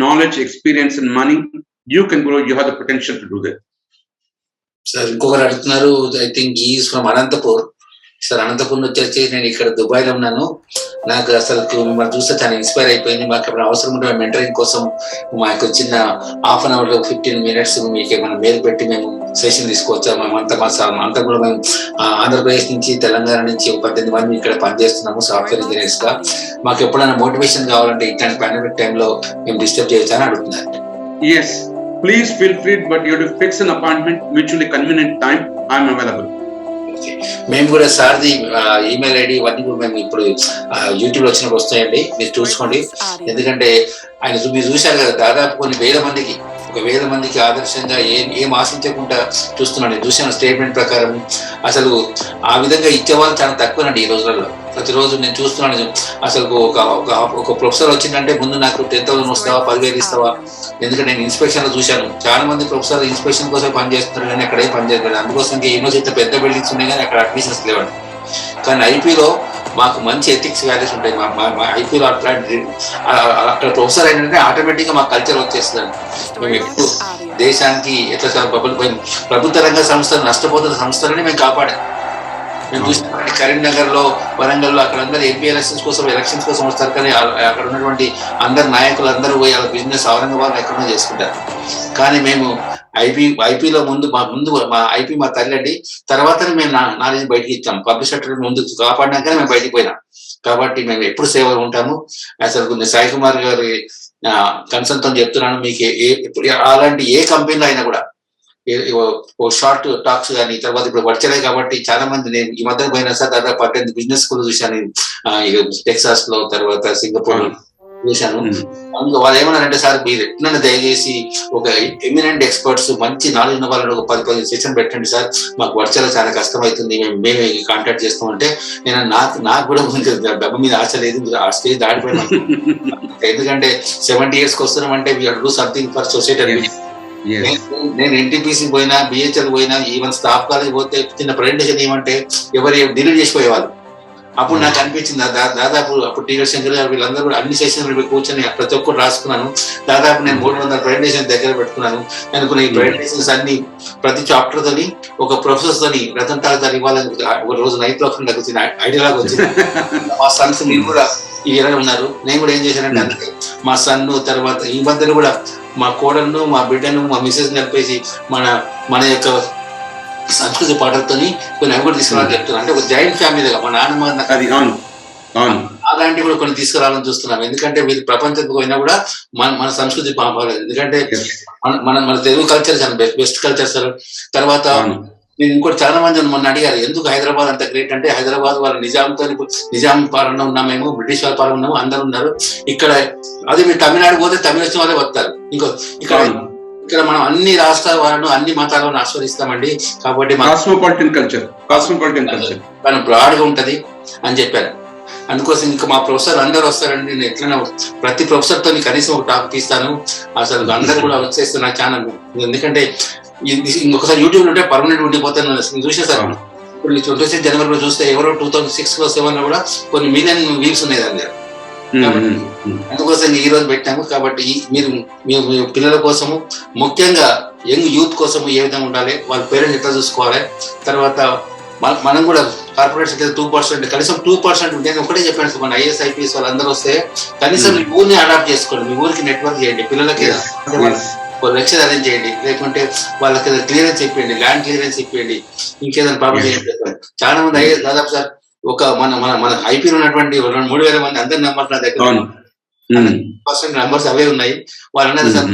knowledge, experience and money. You can grow, you have the potential to do that. Sir ఇంకొకరు అడుగుతున్నారు, I think is from Anantapur. Sir Anantapur నుంచి వచ్చి నేను ఇక్కడ దుబాయ్లో ఉన్నాను, నాకు అసలు మిమ్మల్ని చూస్తే చాలా ఇన్స్పైర్ అయిపోయింది. మాకు ఏమైనా అవసరం ఉంటే మెంటరింగ్ కోసం మాకు చిన్న హాఫ్ అన్ అవర్ 15 minutes మీకు ఏమైనా మేలు పెట్టి మేము సెషన్ తీసుకోవచ్చా? అంతా కూడా మేము ఆంధ్రప్రదేశ్ నుంచి, తెలంగాణ నుంచి 18 మంది ఇక్కడ పనిచేస్తున్నాము సాఫ్ట్వేర్ ఇంజనీర్స్ గా. మాకు ఎప్పుడైనా మోటివేషన్ కావాలంటే ఇట్లాంటి పాండమిక్ టైంలో మేము డిస్టర్బ్ చేయొచ్చా అని అడుగుతున్నారు. Yes, please feel free, but you have to fix an appointment, mutually convenient time. I am available. మేము కూడా సార్ది ఈమెయిల్ ఐడి ఇవన్నీ కూడా మేము ఇప్పుడు యూట్యూబ్ లో వచ్చినప్పుడు వస్తాయండి, మీరు చూసుకోండి. ఎందుకంటే ఆయన మీరు చూశారు కదా, దాదాపు కొన్ని 1,000 మందికి ఆదర్శంగా ఏం ఆశించకుండా చూస్తున్నాను. చూసిన స్టేట్మెంట్ ప్రకారం అసలు ఆ విధంగా ఇచ్చేవాళ్ళు చాలా తక్కువనండి ఈ రోజులలో. ప్రతిరోజు నేను చూస్తున్నాను, అసలు ఒక ప్రొఫెసర్ వచ్చిందంటే ముందు నాకు 10,000 వస్తావా, 10,000 ఇస్తావా? ఎందుకంటే నేను ఇన్స్పెక్షన్ లో చూశాను, చాలా మంది ప్రొఫెసర్ ఇన్స్పెక్షన్ కోసం పనిచేస్తున్నారు, కానీ అక్కడ ఏం పనిచేస్తారు. అందుకోసం యూనివర్సిటీ పెద్ద బిల్డింగ్స్ ఉన్నాయి కానీ అక్కడ అడ్మిషన్స్ లేవండి. కానీ ఐపీలో మాకు మంచి ఎథిక్స్ వాల్యూస్ ఉంటాయి. మా ఐపీలో అట్లాంటి అక్కడ ప్రొఫెసర్ ఏంటంటే ఆటోమేటిక్ గా మా కల్చర్ వచ్చేస్తుందండి. మేము ఎప్పుడు దేశానికి ఎట్లా ప్రభుత్వ రంగ సంస్థలు నష్టపోతున్న సంస్థలని మేము కాపాడాం. మేము చూసినటువంటి కరీంనగర్ లో, వరంగల్ లో అక్కడ అందరూ ఎంపీ ఎలక్షన్స్ కోసం వస్తారు, కానీ అక్కడ ఉన్నటువంటి అందరు నాయకులు అందరూ పోయి వాళ్ళ బిజినెస్ ఔరంగాబాద్ ఎక్కడో చేసుకుంటారు. కానీ మేము ఐపీలో మా ఐపీ మా తల్లి అండి. తర్వాతనే మేము నాలెడ్జ్ బయటకి ఇచ్చాం. పబ్లిసిటీ ముందు కాపాడినాకనే మేము బయటికి పోయినాం. కాబట్టి మేము ఎప్పుడు సేవలు ఉంటాము. అసలు సాయి కుమార్ గారి కన్సర్న్ తో చెప్తున్నాను, మీకు అలాంటి ఏ కంపెనీలో అయినా కూడా ఓ షార్ట్ టాక్స్ కానీ, తర్వాత ఇప్పుడు వర్చలే కాబట్టి చాలా మంది, నేను ఈ మధ్య పోయినా సార్ దాదాపు 18 బిజినెస్ స్కూల్ చూశాను. టెక్సాస్ లో, తర్వాత సింగపూర్ చూశాను. అందులో వాళ్ళు ఏమన్నారంటే, సార్ మీరు ఎట్లన్నా దయచేసి ఒక ఎమినెంట్ ఎక్స్పర్ట్స్, మంచి నాలెడ్జ్ ఉన్న వాళ్ళని ఒక 10 సెషన్ పెట్టండి సార్, మాకు వర్చలో చాలా కష్టం అవుతుంది, మేమే కాంటాక్ట్ చేస్తామంటే, నేను నాకు కూడా డబ్బు మీద ఆశ లేదు, ఆ స్టేజ్ దాటిపోయినా. ఎందుకంటే 70 years వస్తున్నాం అంటే we have to do something for society. నేను ఎన్టీపీసీ పోయినా, బిహెచ్ఎల్ పోయినా, ఈవెన్ స్టాఫ్ కాలేజ్ పోతే చిన్న ప్రజెంటేషన్ ఏమంటే ఎవరు డిలీట్ చేసిపోయేవాళ్ళు. అప్పుడు నాకు అనిపించింది, దాదాపు అప్పుడు టీవీ శంకర్ గారు వీళ్ళందరూ కూడా అన్ని సెషన్లు కూర్చొని ప్రతి ఒక్కరు రాసుకున్నాను. దాదాపు నేను 300 ప్రజెంటేషన్ దగ్గర పెట్టుకున్నాను. నేను ఈ ప్రజెంటేషన్స్ అన్ని ప్రతి చాప్టర్ తోని ఒక ప్రొఫెసర్ తోని రతన్ టాక్ గారు ఇవ్వాలని ఒక రోజు నైట్ లో నాకు వచ్చిన ఐడియాలాగా వచ్చింది. మా సన్స్ మీరు కూడా ఈ ఇరవై ఉన్నారు. నేను కూడా ఏం చేశానంటే, అందుకే మా సన్ను, తర్వాత ఈ మధ్యలో కూడా మా కోడలను, మా బిడ్డను, మా మిసెస్ కలిపేసి మన యొక్క సంస్కృతి పాటలతోని కొన్ని అవి కూడా తీసుకురావాలని చెప్తున్నాను. అంటే ఒక జాయింట్ ఫ్యామిలీగా మా నాన్నమ్మ అలాంటివి కూడా కొన్ని తీసుకురావాలని చూస్తున్నాం. ఎందుకంటే మీరు ప్రపంచంకి పోయినా కూడా మన సంస్కృతి పంపాలి. ఎందుకంటే మన తెలుగు కల్చర్ చాలా బెస్ట్ కల్చర్ సార్. తర్వాత నేను ఇంకోటి చాలా మంది మొన్న అడిగారు, ఎందుకు హైదరాబాద్ అంత గ్రేట్ అంటే, హైదరాబాద్ వాళ్ళ నిజాం పాలన ఉన్నాం, మేము బ్రిటిష్ వాళ్ళ పాలన ఉన్నాము, అందరు ఉన్నారు ఇక్కడ. అదే మీరు తమిళనాడు పోతే తమిళ వచ్చిన వాళ్ళే వస్తారు. ఇక్కడ మనం అన్ని రాష్ట్రాల వాళ్ళను, అన్ని మతాల వాళ్ళని ఆస్వాదిస్తామండి. కాబట్టి మనం బ్రాడ్ గా ఉంటది అని చెప్పారు. అందుకోసం ఇంకా మా ప్రొఫెసర్ అందరు వస్తారండి. నేను ఎట్లైనా ప్రతి ప్రొఫెసర్ తో కనీసం ఒక టాక్ తీస్తాను. అసలు అందరు కూడా వచ్చేస్తే నా ఛానల్, ఎందుకంటే ఇంకొకసారి యూట్యూబ్ ఉంటే పర్మనెంట్ ఉండిపోతాను. చూసే సార్ ఇప్పుడు 26 జనవరిలో చూస్తే ఎవరో 2006 7 కూడా కొన్ని మిలియన్ వ్యూస్ ఉన్నాయి దాని దగ్గర. అందుకోసం ఈ రోజు పెట్టాము. కాబట్టి మీరు మీ పిల్లల కోసము, ముఖ్యంగా యంగ్ యూత్ కోసము ఏ విధంగా ఉండాలి, వాళ్ళ పేరెంట్స్ ఎట్లా చూసుకోవాలి, తర్వాత మనం కూడా కార్పొరేట్ సెక్టర్ 2%, కనీసం 2%. నేను ఒకటే చెప్పాను, మన ఐఏఎస్ ఐపీఎస్ వాళ్ళందరూ వస్తే కనీసం మీ ఊరిని అడాప్ట్ చేసుకోండి, మీ ఊరికి నెట్వర్క్ చేయండి, పిల్లలకి లెక్చర్ అరేంజ్ చేయండి, లేకుంటే వాళ్ళకి క్లియరెన్స్ ఇప్పించండి, ల్యాండ్ క్లియరెన్స్ ఇప్పించండి, ఇంకేదైనా ప్రాబ్లం చెప్పండి. చాలా మంది అయ్యే దాదాపు సార్ ఒక మన ఐపీలో ఉన్నటువంటి 3,000 మంది అందరి నెంబర్స్ నా దగ్గర నెంబర్స్ అవే ఉన్నాయి. వాళ్ళందరూ సార్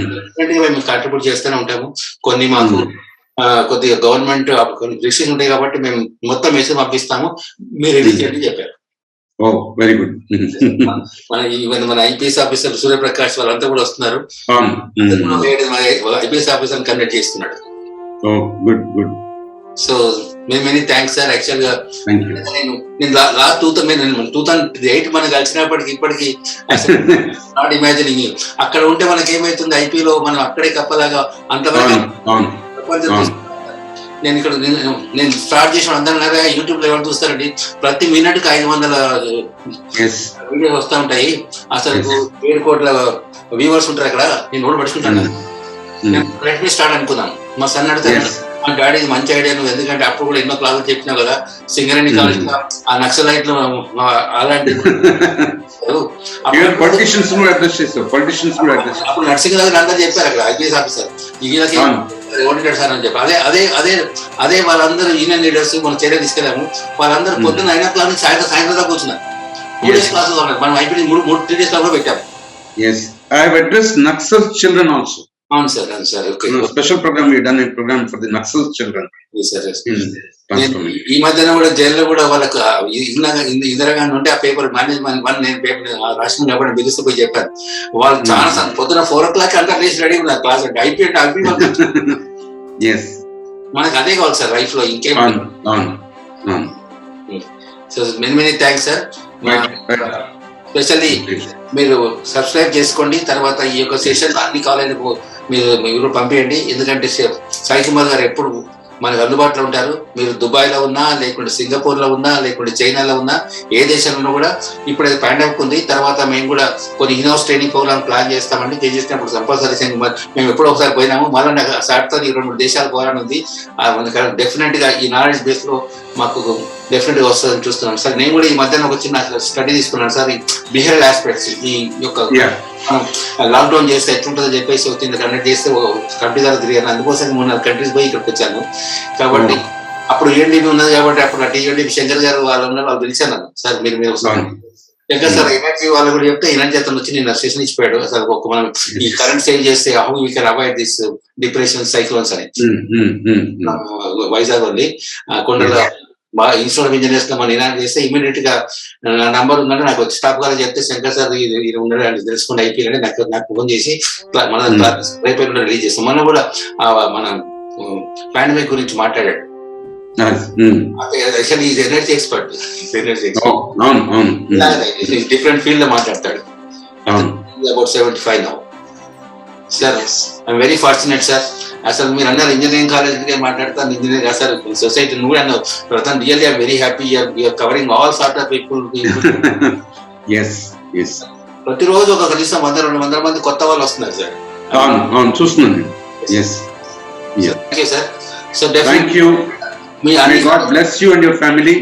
మేము కాంట్రిబ్యూట్ చేస్తూనే ఉంటాము. కొన్ని మాకు కొద్దిగా గవర్నమెంట్ కొన్ని రిస్ట్రిక్షన్ ఉంటాయి కాబట్టి మేము మొత్తం వేసి పంపిస్తాము, మీరు రెడీ చేయండి చెప్పారు. Very good. మన ఐపీఎస్ ఆఫీసర్ సూర్యప్రకాష్ వాళ్ళంతా కూడా వస్తున్నారు. ఐపీఎస్ ఆఫీసర్ కండక్ట్ చేస్తున్నాడు. So many thanks sir. Actual గా నేను లాస్ట్ 2008 మనం కలిసినప్పటికి ఇప్పటికి నాట్ ఇమాజినింగ్. అక్కడ ఉంటే మనకి ఏమైతుంది, ఐపీలో మనం అక్కడే కప్పలాగా అంతవరకు. నేను ఇక్కడ నేను స్టార్ట్ చేసిన అందరూ యూట్యూబ్ లో ఎవరు చూస్తారండి, ప్రతి మినిట్కి 500 వీడియోస్ వస్తూ ఉంటాయి. అసలు 7 కోట్ల వ్యూవర్స్ ఉంటారు అక్కడ. నేను నోట్ పడుచుకుంటాను. లెట్ మీ స్టార్ట్ అనుకున్నాను. మా సన్ అడుగుతాను, మా డాడీ మంచి ఐడియా నువ్వు, ఎందుకంటే అప్పుడు కూడా ఎన్నో క్లాసులు చెప్పినావు కదా, సింగరేణి కాలేజ్ ఆ నక్సలైట్లు అలాంటి అప్పుడు నర్సింగ్ దగ్గర అందరూ చెప్పారు అక్కడ ఐపీఎస్ ఆఫీసర్ వీళ్ళకి ఓడిటర్ సార్ అని చెప్పి. అదే వాళ్ళందరూ యూనియన్ లీడర్స్ మనం చర్య తీసుకెళ్ళాము. వాళ్ళందరూ పొద్దున్న 9 o'clock నుంచి సాయంత్రం దాకా కూర్చున్నారు. 2 days క్లాసులు ఉన్నాయి. మనం అయిపోయి 3 days క్లాస్ లో పెట్టాము. I have addressed Naxal children also. అవును సార్, అవును sir. Okay, special programme we done a program for the Naxal children. ఈ మధ్యన కూడా జైల్లో కూడా వాళ్ళకు ఇందిరాగాంధీ ఉంటే ఆ పేపర్ మేనేజ్మెంట్ 1 నేను పేపర్ రాష్ట్రం కాబట్టి బిగిస్తూ పోయి చెప్పాను. వాళ్ళు చాలా పొద్దున 4 o'clock అంతా లేచి రెడీ ఉన్నారు క్లాస్ అంటే అయిపోయి మనకు అదే కావాలి సార్ లైఫ్ లో, ఇంకేం. So many thanks sir. Specially మీరు సబ్స్క్రైబ్ చేసుకోండి. తర్వాత ఈ యొక్క సెషన్ అన్ని కాలేజీలకు మీరు పంపించండి. ఎందుకంటే సాయి కుమార్ గారు ఎప్పుడు మనకు అందుబాటులో ఉంటారు. మీరు దుబాయ్లో ఉన్నా, లేకుంటే సింగపూర్లో ఉన్నా, లేకుంటే చైనాలో ఉన్నా, ఏ దేశంలో కూడా ఇప్పుడు అది పాండమిక్ ఉంది. తర్వాత మేము కూడా కొన్ని ఇన్హౌస్ ట్రైనింగ్ ప్రోగ్రామ్ ప్లాన్ చేస్తామండి. చేసినప్పుడు కంపల్సరీ మేము ఎప్పుడో ఒకసారి పోయినాము. మళ్ళీ నాకు సార్తో 2-3 దేశాలు పోవాలని ఉంది. డెఫినెట్ గా ఈ నాలెడ్జ్ బేస్ లో మాకు డెఫినెట్ గా వస్తుందని చూస్తున్నాను సార్. నేను కూడా ఈ మధ్యన ఒక చిన్న స్టడీ తీసుకున్నాను సార్, ఈ బిహేవియర్ ఆస్పెక్ట్స్ ఈ యొక్క Yeah. లాక్డౌన్ చేస్తే ఎట్లుంటుందో చెప్పేసి వచ్చింది కండక్ట్ చేస్తే కంట్రీ దగ్గర తిరిగాను. అందుకోసం 3-4 కంట్రీస్ పోయి ఇక్కడికి వచ్చాను. కాబట్టి అప్పుడు ENDB ఉన్నది కాబట్టి అప్పుడు ENDB శంకర్ గారు వాళ్ళు ఉన్నారు, వాళ్ళు పిలిచాను నన్ను, సార్ మీరు శంకర్ సార్ ఎనర్జీ వాళ్ళు కూడా చెప్తే ఎనర్జీ అతను వచ్చి నేను సెషన్ ఇచ్చిపోయాడు. అసలు ఒక మనం ఈ కరెంట్ సేవ్ చేస్తే how we can avoid this depression cyclones అని వైజాగ్ ఉంది కొండల బాగా ఇన్స్టిట్యూట్ ఆఫ్ ఇంజనీర్స్ లో మనం ఇనాక్ట్ చేస్తే ఇమీడియట్ గా నా నంబర్ ఉందంటే నాకు వచ్చి స్టాఫ్ గారు చెప్తే శంకర్ సార్ ఇది ఉండడం అంటే తెలుసుకుంటే అయిపోయిందంటే నాకు ఫోన్ చేసి మన రేపు రిలీజ్ చేస్తాం. మనం కూడా మన పాండమిక్ గురించి మాట్లాడాడు. Actually is energy expert, different field లో మాట్లాడతాడు. About 75 now. Sir I'm very fortunate sir. అసలు మీరు అన్నారు ఇంజనీరింగ్ కాలేజ్ మాట్లాడతాను, ఇంజనీరింగ్ సార్ సొసైటీ నువ్వు అన్నావు Ratan, really I'm very happy you're covering all sort of people. ప్రతిరోజు ఒక కనీసం 100-200 మంది కొత్త వాళ్ళు వస్తున్నారు సార్. చూస్తున్నాను. Sir so thank you. May God bless you and your family.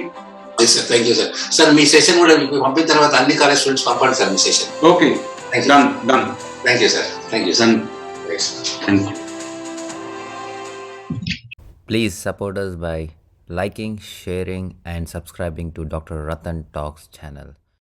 Yes sir, thank you sir. Sir, me session కూడా పంపిన తర్వాత అన్ని కాలేజ్ స్టూడెంట్స్ పంపండి sir me session. Okay, done. Thank you sir. Thank you sir. Thank you. Please support us by liking, sharing and subscribing to Dr. Ratan Talks channel.